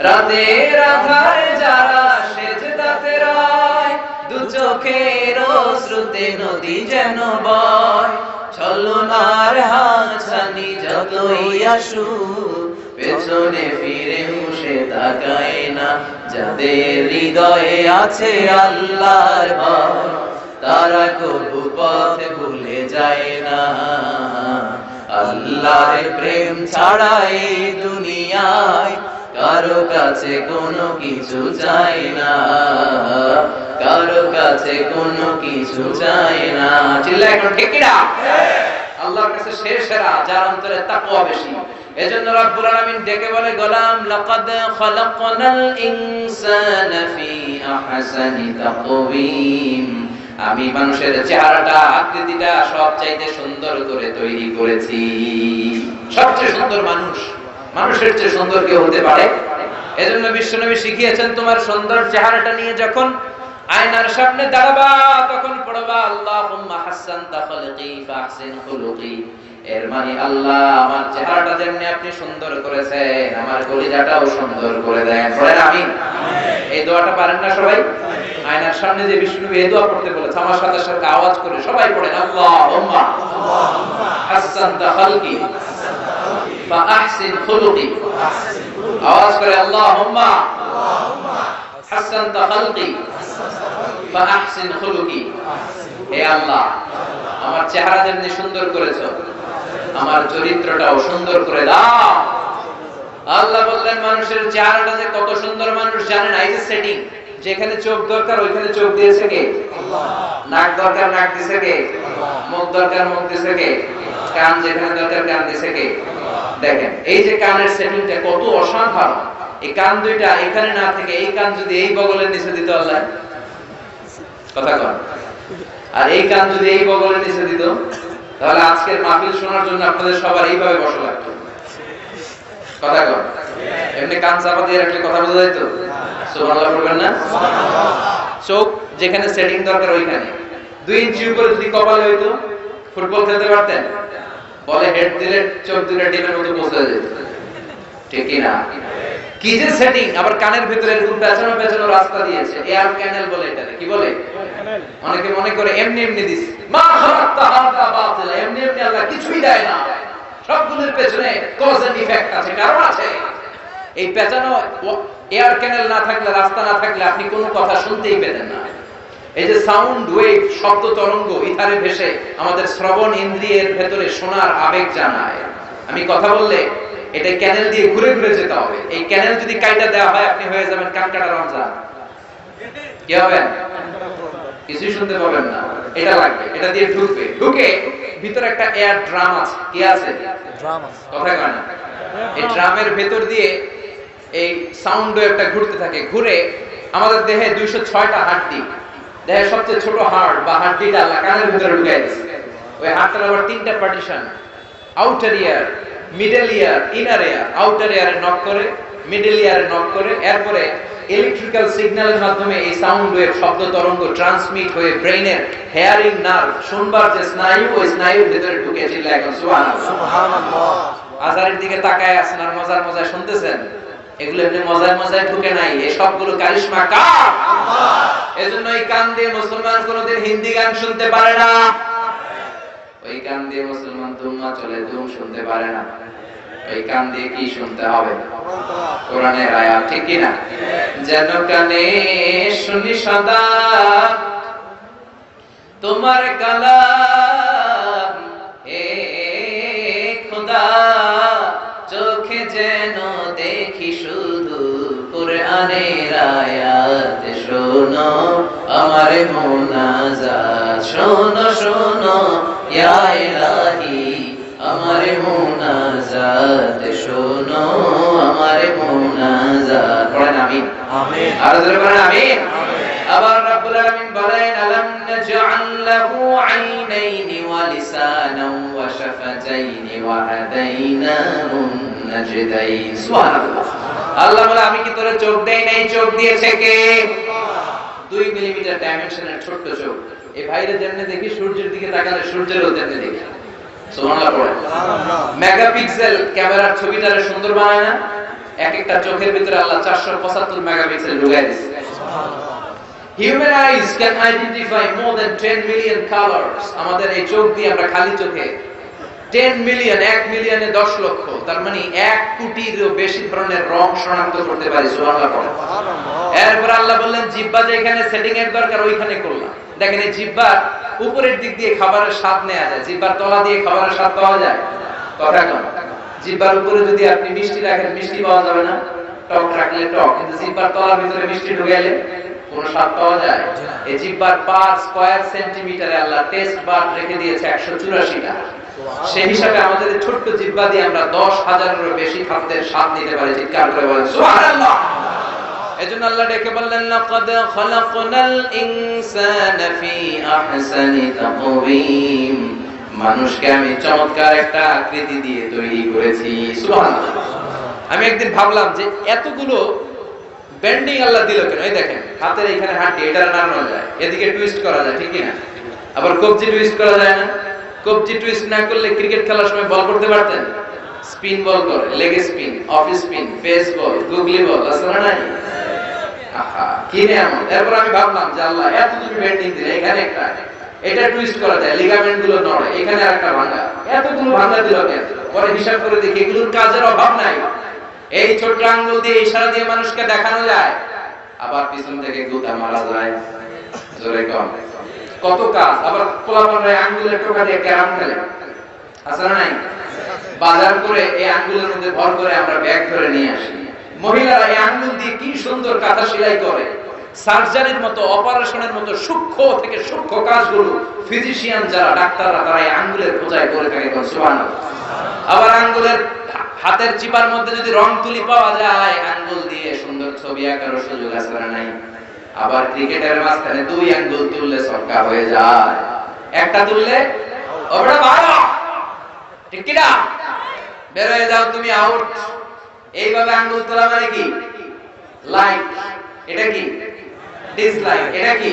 রাতের আধারে যারা সেজদাতে রয়, দু চোখের অশ্রুতে নদী যেন বয়, ছলনার হাতছানি যতই আসুক পেছনে ফিরে মুছে তাকায় না। যাদের হৃদয়ে আছে আল্লাহর ভয় তারা কবু পথ ভুলে যায় না। আল্লাহর প্রেম ছাড়া এই দুনিয়ায় কারো কাছে কোনো কিছু চাই না, কারো কাছে কোনো কিছু চাই না। চিল্লায় এখন ঠিক কি না? আল্লাহর কাছে সে সেরা যার অন্তরে তাকওয়া বেশি। এজন্য রব্বুল আলামিন ডেকে বলে, গোলাম লাকাদ খালাকনাল ইনসানা ফি আহসানি তাকওয়িম, আমি মানুষের চেহারাটা আকৃতিটা সবচাইতে সুন্দর করে তৈরি করেছি। সবচেয়ে সুন্দর মানুষ, মানুষের চেয়ে সুন্দর কেউ হতে পারে? এজন্য বিশ্বনবী শিখিয়েছেন, তোমার সুন্দর চেহারাটা নিয়ে যখন আয়নার সামনে দাঁড়াবা তখন পড়বা আল্লাহুম্মা হাসানতা খালকি ফাহসিন খুলুকি। এর মানে আল্লাহ আমার চেহারাটা যেমনি আপনি সুন্দর করেছেন আমার কলিজাটাও সুন্দর করে দেন। পড়েন আমিন। এই দোয়াটা পারেন না সবাই? আয়নার সামনে যে বিষ্ণু এই দোয়া পড়তে বলেছে আমার সাথে সাথে আওয়াজ করে সবাই পড়েন, আল্লাহুম্মা হাসানতা খালকি ফাহসিন খুলুকি। আওয়াজ করে আল্লাহুম্মা হাসানতা খালকি ফাহসিন খুলুকি। হে আল্লাহ আমার চেহারা যেমনি সুন্দর করেছো আমার চরিত্রটাও সুন্দর করে দাও। আল্লাহ বললেন মানুষের চেহারাটা যে কত সুন্দর মানুষ জানেন? এই যে সেটিং, যেখানে চোখ দরকার ওইখানে চোখ দিয়েছে কে? আল্লাহ। নাক দরকার নাক দিয়েছে কে? আল্লাহ। মুখ দরকার মুখ দিয়েছে কে? আল্লাহ। কান যেখানে দরকার কান দিয়েছে কে? আল্লাহ। দেখেন এই যে কানের সেটিংটা কত অসাধারণ। এই কান দুইটা এখানে না থেকে এই কান যদি এই বগলের নিচে দিত আল্লাহ, কথা কন, আর এই কান যদি এই বগলের নিচে দিত তাহলে আজকের মাহফিল শোনার জন্য আপনাদের সবার এইভাবে বসা লাগতো। কথা কন, এমনি কান চাপা দিয়ে রাখলে কথা বোঝা যেত? সুবহানাল্লাহ বলবেন না? চোখ যেখানে সেটিং দরকার ওইখানে 2 ইঞ্চি উপরে যদি কপালে হইতো ফুটবল খেলতে পারতেন? বলে হেড দিলে চোখ দিলে ডিমের মতো পৌঁছে যেত। ঠিক কি না? কি যে সেটিং! আবার কানের ভিতরে এরকম পেছানো পেছানো রাস্তা দিয়েছে, এয়ার ক্যানেল বলে এটাকে। কি বলে? অনেকে মনে করে এমনি এমনি দিস, মা খালাকতা হাযা বাতিলা, এমনি এমনি আল্লাহ কিছুই দেয় না, সবগুলোর পেছনে কজ এন্ড ইফেক্ট আছে, কারণ আছে। এই পেছানো এয়ার ক্যানেল না থাকলে, রাস্তা না থাকলে আপনি কোনো কথা শুনতেই পেতেন না। এই যে সাউন্ড ওয়েভ, শব্দ তরঙ্গ ইথারে ভেসে আমাদের শ্রবণ ইন্দ্রিয়ের ভেতরে শোনার আবেগ জানায়। আমি কথা বললে এটা ক্যানেল দিয়ে ঘুরে ঘুরে যেতে হবে। এই ক্যানেল যদি কাইটা দেওয়া হয় আপনি হয়ে যাবেন কানকাটা রমজান। কি হবেন? কিছুই শুনতে পাবেন না। এটা লাগবে, এটা দিয়ে ঢুকবে, ঢুকে ভিতরে একটা এয়ার ড্রাম আছে। কি আছে? ড্রাম আছে। কথা কয় না? এই ড্রামের ভেতর দিয়ে এই সাউন্ড ওয়েভটা ঘুরতে থাকে, ঘুরে আমাদের দেহে 206টা হাড়ি, দেহের সবচেয়ে ছোট হাড় বা হাড়িটা আল্লাহ কানের ভিতরে ঢুকাই দিয়েছে। ওই হাড়টার আবার 3টা পার্টিশন, আউটার ইয়ার, মিডল ইয়ার, ইনার ইয়ার। আউটার ইয়ারে নক করে, মিডল ইয়ারে নক করে, এরপরে ইলেকট্রিক্যাল সিগন্যালের মাধ্যমে এই সাউন্ড ওয়েভ, শব্দ তরঙ্গ ট্রান্সমিট হয়ে ব্রেইনের হেয়ারিং নার্ভ, শুনবার যে স্নায়ু, ওই স্নায়ুর ভিতরে ঢুকে। চিল্লায় এখন সুবহানাল্লাহ। সুবহানাল্লাহ। আজারের দিকে তাকায় আছেন আর মজার মজায় শুনতেছেন। এগুলো এমনি মজায় মজায় ঢুকে নাই, এই সবগুলো কারিশমা কার? আল্লাহ। এজন্য এই কান দিয়ে মুসলমান কোনোদিন হিন্দি গান শুনতে পারে না, ওই কান দিয়ে মুসলমান দুম্মা চলে দুম শুনতে পারে না। ওই কান দিয়ে কি শুনতে হবে? কোরআনের আয়াত। ঠিক কি না? যেন কানে শুনি সদা তোমার কালাম, হে খোদা চোখে যেন দেখি শুধু কোরআনের আয়াত। শোনো আমার মুনাজাত, শোনো শোনো ইয়া ইলাহি আমার মুনাজাত, শোনো আমার মুনাজাত। পড়েন আমিন। আমিন। আর জোরে পড়েন আমিন। আবার রব্বুল আলামিন বলেন আলাম নাজআল লাহু আইনাইনি ওয়া লিসানান ওয়া শাফাতাইনি ওয়া হাদাইনাহু নাজদাইন। সুবহানাল্লাহ। আল্লাহ বলে আমি কি তোরে চোখ দেই নাই? চোখ দিয়েছে কে? 2 মিলিমিটার ডাইমেনশনের ছোট চোখ। এই ভাইরে যেমনে দেখি সূর্যের দিকে তাকালে সূর্যেরও তেমনি দেখি। সুবহানাল্লাহ পড়ে। মেগাপিক্সেল ক্যামেরার ছবিটারে সুন্দর বানায় না? এক একটা চোখের ভিতরে আল্লাহ 475 মেগাপিক্সেল ঢুকায় দিয়েছে। সুবহানাল্লাহ। Human eyes can identify more than 10 million colors. আমাদের এই চোখ দিয়ে আমরা খালি চোখে 10 মিলিয়ন, 1 মিলিয়নে 10 লক্ষ, তার মানে 1 কোটিরও বেশি ধরনের রং শনাক্ত করতে পারি। সুবহানাল্লাহ। এরপর আল্লাহ বললেন জিহ্বা যেখানে সেটিং এর দরকার ওইখানে করলাম। দেখেন এই জিহ্বার উপরের দিক দিয়ে খাবারের স্বাদ নেওয়া যায়, জিহ্বার তলা দিয়ে খাবারের স্বাদ পাওয়া যায়? কথা কম। জিহ্বার উপরে যদি আপনি মিষ্টি রাখেন মিষ্টি পাওয়া যাবে না, টক রাখলে টক, কিন্তু জিহ্বার তলার ভিতরে মিষ্টি ঢুকাইলে কোন স্বাদ পাওয়া যায়? এই জিহ্বার পার স্কয়ার সেন্টিমিটারে আল্লাহ টেস্ট বার রেখে দিয়েছে 184টা। সেই হিসাবে আমাদের ছোট্ট জিহ্বা দিয়ে আমরা 10,000-এরও বেশি খাদ্যের স্বাদ নিতে পারি। চিৎকার করে বলেন সুবহানাল্লাহ। এজন্য আল্লাহ ডেকে বললেন লাকাদ খালাকনাল ইনসানা ফি আহসানি তাকওয়িম, মানুষকে আমি চমৎকার একটা আকৃতি দিয়ে তৈরি করেছি। সুবহানাল্লাহ। আমি একদিন ভাবলাম যে এতগুলো বেন্ডিং আল্লাহ দিল কেন? এই দেখেন হাতের এখানে হাঁটি, এটা নাড়ানো যায়, এদিকে টুইস্ট করা যায়, ঠিক কি না? আবার কবজি টুইস্ট করা যায় না? কবজি টুইস্ট না করলে ক্রিকেট খেলার সময় বল করতে পারতেন? স্পিন বল করে, leg spin, off spin, pace ball, googly ball, আছে না নাই? আহা কি নিয়ামত। এরপর আমি ভাবলাম যে আল্লাহ এতগুলো বেন্ডিং দিলে, এখানে একটা, এটা টুইস্ট করা যায়, লিগামেন্ট গুলো নড়ে, এখানে আরেকটা ভাঙা, এতগুলো ভাঙা দিল কেন? পরে হিসাব করে দেখি এগুলোর কাজের অভাব নাই। এই ছোট আঙ্গুল দিয়ে ইশারা দিয়ে মানুষকে দেখানো যায়, আবার পিছন থেকে গুতা মারা যায়। জোরে কম। কত কাজ। আবার পোলাপানরা আঙ্গুলের টোকা দিয়ে ক্যারাম খেলে, আছে না নাই? বাজার করে এই আঙ্গুলের মধ্যে ভর করে আমরা ব্যাগ ধরে নিয়ে আসি। মহিলারা এই আঙ্গুল দিয়ে কি সুন্দর কাঁথা সেলাই করে। সার্জারির মতো, অপারেশনের মতো সূক্ষ্ম থেকে সূক্ষ্ম কাজগুলো ফিজিশিয়ান যারা, ডাক্তাররা, তারা এই আঙ্গুলের খোঁজায় করে থাকে। সুবহানাল্লাহ। আবার আঙ্গুলের হাতের চিপার মধ্যে যদি রং তুলি পাওয়া যায়, আঙ্গুল দিয়ে সুন্দর ছবি আঁকার সুযোগ আছে না নাই? আবার ক্রিকেটের মাঝখানে 2 আঙ্গুল তুললে ছক্কা হয়ে যায়, একটা তুললে ওটা ভালো, ঠিক কি না? বের হয়ে যাও তুমি, আউট। এইভাবে আঙ্গুল তোলা মানে কি? লাইক। এটা কি? ডিসলাইক। এটা কি?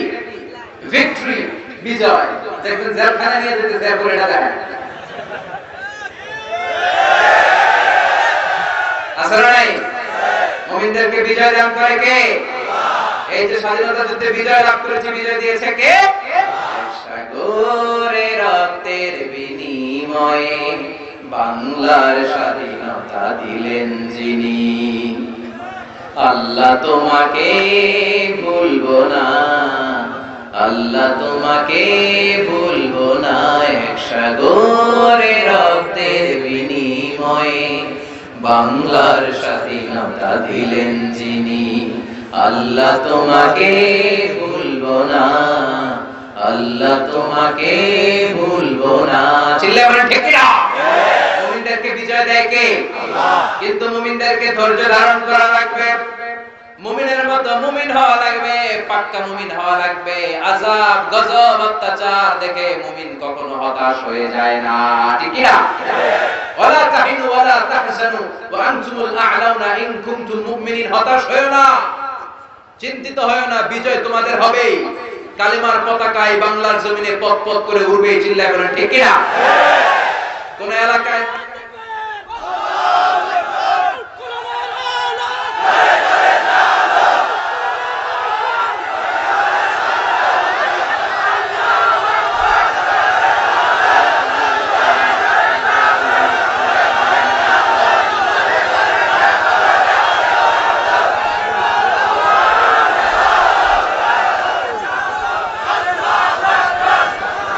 ভিক্টরি, বিজয়। দেখবেন জেলখানা নিয়ে যেতে এরপর এটা দেখেন, আসলে নাই? মুমিনদেরকে বিজয় দান করে কে? এই যে স্বাধীনতা যুদ্ধে বিজয় লাভ করেছে, বিজয় দিয়েছে কে? সাগরে রক্তের বিনিময়ে বাংলার স্বাধীনতা দিলেন যিনি, আল্লাহ তোমাকে ভুলবো না, আল্লাহ তোমাকে ভুলবো না। এক সাগরে রক্তের বিনিময়ে বাংলার স্বাধীনতা দিলেন যিনি, আল্লাহ তোমাকে ভুলবো না, আল্লাহ তোমাকে ভুলবো না। চিল্লায়ে বলেন ঠিক কি না? মুমিনদেরকে বিজয় দেয় কে? আল্লাহ। কিন্তু মুমিনদেরকে ধৈর্য ধারণ করা লাগবে, মুমিনের মতো মুমিন হওয়া লাগবে, পাক্কা মুমিন হওয়া লাগবে। আযাব, গজব, অত্যাচার দেখে মুমিন কখনো হতাশ হয়ে যায় না, ঠিক কি না? ওয়ালা তাহিনু ওয়ালা তাহজানু ওয়া আনতুমুল আ'লাউনা ইন কুনতুম মুমিনিন। হতাশ হয়ো না, চিন্তিত হয়ো না, বিজয় তোমাদের হবেই। কালিমার পতাকায় বাংলার জমিনে পথ পথ করে উড়বে। চিল্লায়ে বলেন ঠিক কি না? কোন এলাকায়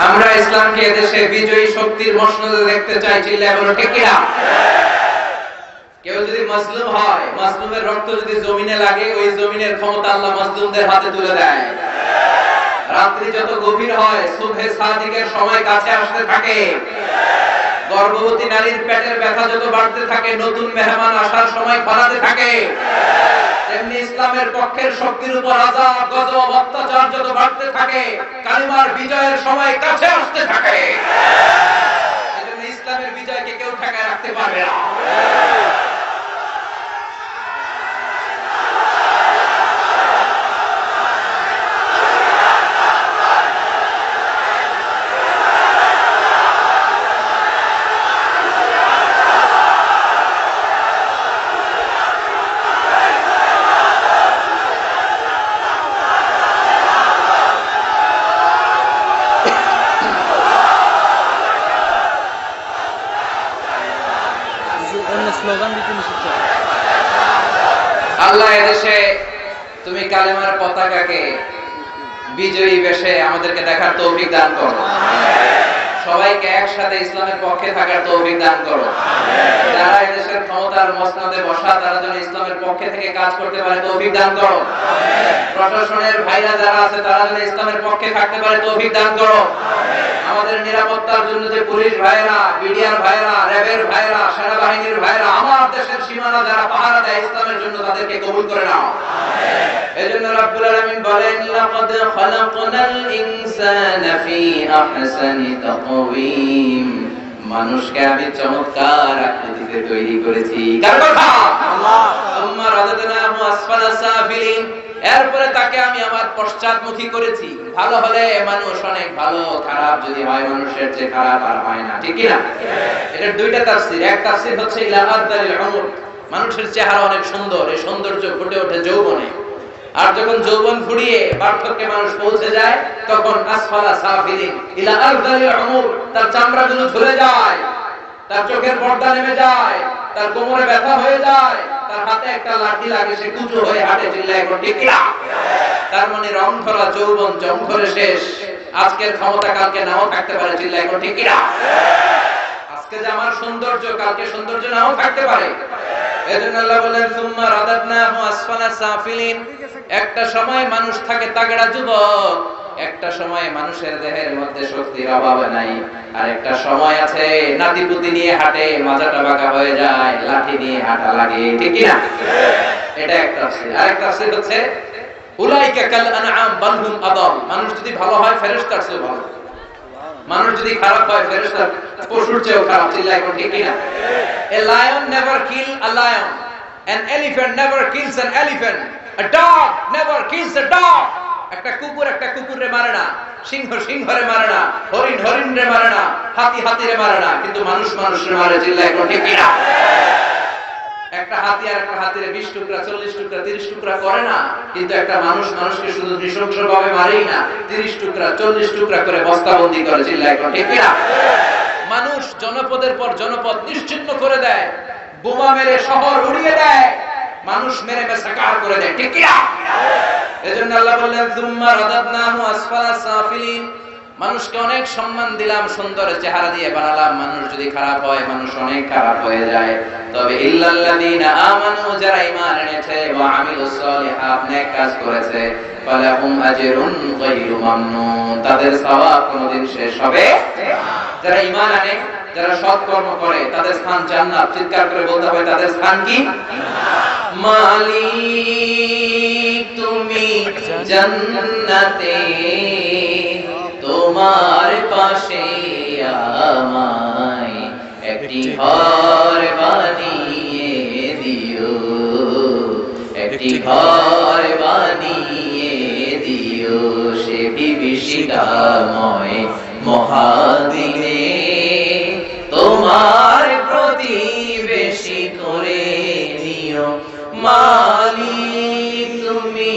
আমরা ইসলামকে এদেশে বিজয়ী শক্তির মসনদে দেখতে চাই। চিল্লায়ে বলো ঠিক কি না? কেউ যদি মাজলুম হয়, মাজলুমের রক্ত যদি জমিনে লাগে, ওই জমিনের ক্ষমতা আল্লাহ মাজলুমদের হাতে তুলে দেয়। রাত্রি যত গভীর হয়, সুবহে সাদিকের সময় কাছে আসতে থাকে। গর্ভবতী নারীর পেটের ব্যথা যত বাড়তে থাকে, নতুন মেহমান আসার সময় বাড়াতে থাকে। তেমনি ইসলামের পক্ষের শক্তির উপর আযাব, গজব, অত্যাচার যত বাড়তে থাকে, কালিমার বিজয়ের সময় কাছে আসতে থাকে। এজন্য ইসলামের বিজয়কে কেউ ঠেকায় রাখতে পারবে না। আল্লাহ এদেশে তুমি কালেমার পতাকাকে বিজয়ী বেশে আমাদেরকে দেখার তৌফিক দান করো। সবাইকে একসাথে ইসলামের পক্ষে থাকার তৌফিক দান করো। যারা এদেশের ক্ষমতার মসনদে বসা, তারা যেন ইসলামের পক্ষে থেকে কাজ করতে পারে তৌফিক দান করো। প্রশাসনের ভাইরা যারা আছে, তারা যেন ইসলামের পক্ষে থাকতে পারে তৌফিক দান করো। আমাদের নিরাপত্তার জন্য যে পুলিশ ভাইরা, বিডিআর ভাইরা, র্যাবের ভাইরা, সেনাবাহিনীর ভাইরা, আমার দেশের সীমানা যারা পাহারা দেয় ইসলামের জন্য, তাদেরকে কবুল করে নাও। এজন্য রব্বুল আলামিন বলেন, লাকাদ খালাকনাল ইনসানা ফি আহসানি তাকওয়িম, মানুষকে আমি চমৎকার আকৃতিতে তৈরি করেছি। কার কথা? আল্লাহ। সুম্মা রাদাদনাহু আসফালা সাফিলিন, এরপরে তাকে আমি আমার পশ্চাৎমুখী করেছি। ভালো হলে মানুষ অনেক ভালো, খারাপ যদি হয় মানুষের চেয়ে খারাপ আর হয় না, ঠিক কি না? এটার দুইটা তাফসীর। এক তাফসীর হচ্ছে ইলা আরদালিল উমর, মানুষের চেহারা অনেক সুন্দর, এই সৌন্দর্য ফুটে ওঠে যৌবনে। আর যখন যৌবন ফুরিয়ে বার্ধক্যে মানুষ পৌঁছে যায়, তখন আসফালা সাফিলিন ইলা আরদালিল উমর, তার চামড়াগুলো ঝরে যায়, তার চোখের পর্দা নেমে যায়, তার কোমরে ব্যথা হয়ে যায়, তার হাতে একটা লাঠি লাগে, সে কুচু হয়ে হাঁটে, চিল্লায় এখন ঠিক না। তার মানে রং ধরা যৌবন জং ধরে শেষ। আজকের ক্ষমতা কালকে নাও থাকতে পারে, চিল্লায় এখন ঠিক না। আজকে যে আমার সৌন্দর্য, কালকে সৌন্দর্য নাও থাকতে পারে। এজন্য আল্লাহ বলেন, সুম্মা রাদাদনাহু আসফালা সাফিলিন, একটা সময় মানুষ থাকে তাগড়া যুবক, একটা সময় মানুষের দেহের মধ্যে শক্তির অভাব নাই, আর একটা সময় আছে নাতিপুতি নিয়ে হাঁটে, মাজাটা বাঁকা হয়ে যায়, লাঠি নিয়ে হাঁটা লাগে, ঠিক কি না? এটা একটা তাফসীর। আরেকটা তাফসীর হচ্ছে উলাইকা কাল আনআম বাল হুম আদাল, মানুষ যদি ভালো হয় ফেরেশতার চেয়ে ভালো, মানুষ যদি খারাপ হয় ফেরেশতা পশুর চেয়েও খারাপ, চিল্লায় এখন ঠিক কি না? A lion never kill a lion, an elephant never kills an elephant, a dog never kills a dog. একটা কুকুর একটা কুকুরে মারে না, সিংহ সিংহরে মারে না, হরিণ হরিণরে মারে না, হাতি হাতিরে মারে না, কিন্তু মানুষ মানুষরে মারে, চিল্লায় এখন ঠিক কি না? একটা হাতি আর একটা হাতিরে 20 টুকরা 40 টুকরা 30 টুকরা করে না, কিন্তু একটা মানুষ মানুষকে শুধু নৃশংসভাবে মারেই না, 30 টুকরা 40 টুকরা করে বস্তাবন্দি করে, চিল্লায় এখন ঠিক কি না? মানুষ জনপদের পর জনপদ নিশ্চিহ্ন করে দেয়, বোমা মেরে শহর উড়িয়ে দেয়, মানুষ মেরে মেসাকার করে দেয়, ঠিক কি না? এজন্য আল্লাহ বললেন, সুম্মা রাদাদনাহু আসফালা সাফিলিন, মানুষকে অনেক সম্মান দিলাম, সুন্দর চেহারা দিয়ে বানালাম। মানুষ যদি খারাপ হয়, মানুষ অনেক খারাপ হয়ে যায়। তবে ইল্লাল্লাযীনা আমানু, যারা ঈমান এনেছে, ওয়া আমিলুস সলিহাত, নেক কাজ করেছে, ফালাহুম আজরুন গায়রু মামনুন, তাদের সওয়াব কোনদিন শেষ হবে না। যারা ঈমান আনে, যারা সৎকর্ম করে, তাদের স্থান জান্নাত। চিৎকার করে বলতে হবে, তাদের স্থান কি? মালিক তুমি জান্নাতে, তোমার পাশে আমায় একটি ঘর বানিয়ে দিও, একটি ঘর বানিয়ে দিও, সে বিভীষিকাময় মহাদিনে তোমার প্রতিবেশী করে নিও। মালিক তুমি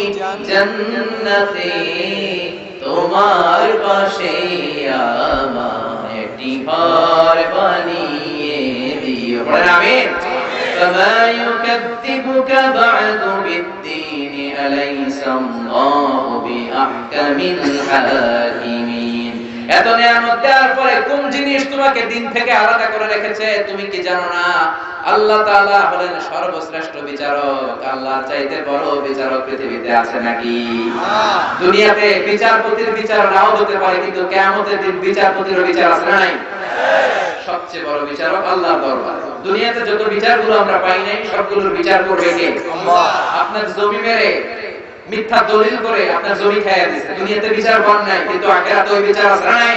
জান্নাতে, তোমার পাশে আমায় একটি ঘর বানিয়ে দিও। আমিন। فما يكذبك بعد بالدين أليس الله بأحكم الحاكمين এত নিয়ামত দেওয়ার পরে কোন জিনিস তোমাকে দিন থেকে আলাদা করে রেখেছে তুমি কি জানো না? আল্লাহ তাআলা হলেন সর্বশ্রেষ্ঠ বিচারক। আল্লাহর চাইতে বড় বিচারক পৃথিবীতে আছে নাকি? দুনিয়াতে বিচারপতির বিচার নাও হতে পারে, কিন্তু কিয়ামতের দিন বিচারপতির বিচার আছে না নাই? সবচেয়ে বড় বিচারক আল্লাহর দরবার। দুনিয়াতে যত বিচারগুলো আমরা পাই নাই সবগুলোর বিচার করবে কে? আল্লাহ। আপনার জমি মেরে মিথ্যা দলিল করে আপনার জমি খাইয়া দিয়েছে, দুনিয়াতে বিচার পান নাই, কিন্তু আখিরাতে ওই বিচার আছে নাই?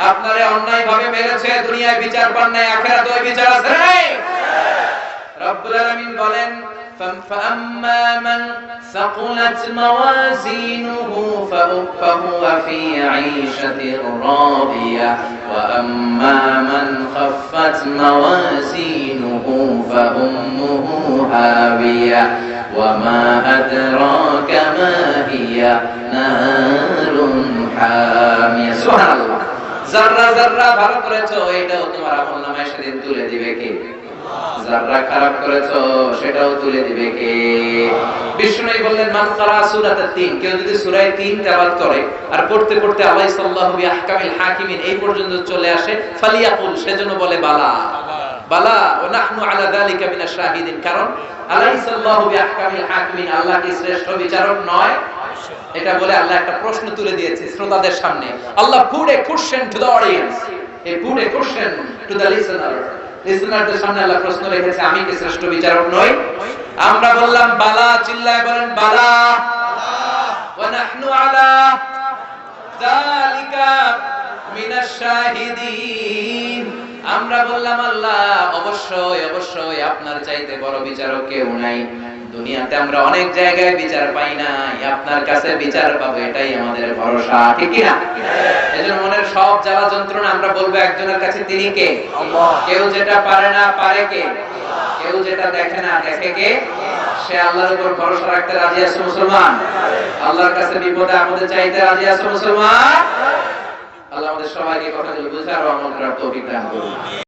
আপনারে অন্যায় ভাবে মেরেছে, দুনিয়ায় বিচার পান নাই, আখিরাতে ওই বিচার আছে নাই? রব্বুল আলামিন বলেন فأما من ثقلت موازينه فهو في عيشة راضية وأما من خفت موازينه فأمه هاوية وما أدراك ما هي نار حامية سبحان الله যারা যারা ভালো করেছো এটাও তোমার আমলনামায় সেদিন তুলে দিবে কে? যারা খারাপ করেছো সেটাও তুলে দিবে কে? বিষ্ণু বললেন মান ক্বারা সূরাতাত তিন, কেউ যদি সূরা ৩ তেলাওয়াত করে আর পড়তে পড়তে আল্লাহ সাল্লাল্লাহু বিআহকামিল হাকিমিন এই পর্যন্ত চলে আসে, ফালিয়াকুল, সেজন্য বলে বালা বালা ওয়া নাহনু আলা যালিকা মিনাশ শাহিদিন। কারণ আল্লাহ সাল্লাল্লাহু বিআহকামিল হাকিমিন, আল্লাহ কি শ্রেষ্ঠ বিচারক নয়? এটা বলে আল্লাহ একটা প্রশ্ন তুলে দিয়েছে শ্রোতাদের সামনে। আল্লাহ put a question to the audience, he put a question to the listener। লিসনারদের সামনে আল্লাহ প্রশ্ন রেখেছে, আমি কি শ্রেষ্ঠ বিচারক নই? আমরা বললাম বালা, চিল্লায় বলেন বালা। ওয়া নাহনু আলা যালিকা মিনাশ শাহিদিন, আমরা বললাম আল্লাহ অবশ্যই অবশ্যই আপনার চাইতে বড় বিচারক কেউ নাই। দুনিয়াতে আমরা অনেক জায়গায় বিচার পাই না, আপনার কাছে বিচার পাবো এটাই আমাদের ভরসা, ঠিক কি না? এজন্য মনের সব জ্বালা যন্ত্রণা আমরা বলবো একজনের কাছে, তিনি কে? আল্লাহ। কেউ যেটা পারে না পারে কে? কেউ যেটা দেখে না দেখে কে? সে আল্লাহর উপর ভরসা রাখতে রাজি আছে মুসলমান? আল্লাহর কাছে বিপদে আপদে চাইতে রাজি আছে মুসলমান? আল্লাহ আমাদের সবাইকে কথাগুলো বুঝার ও আমল করার তৌফিক দান করুন।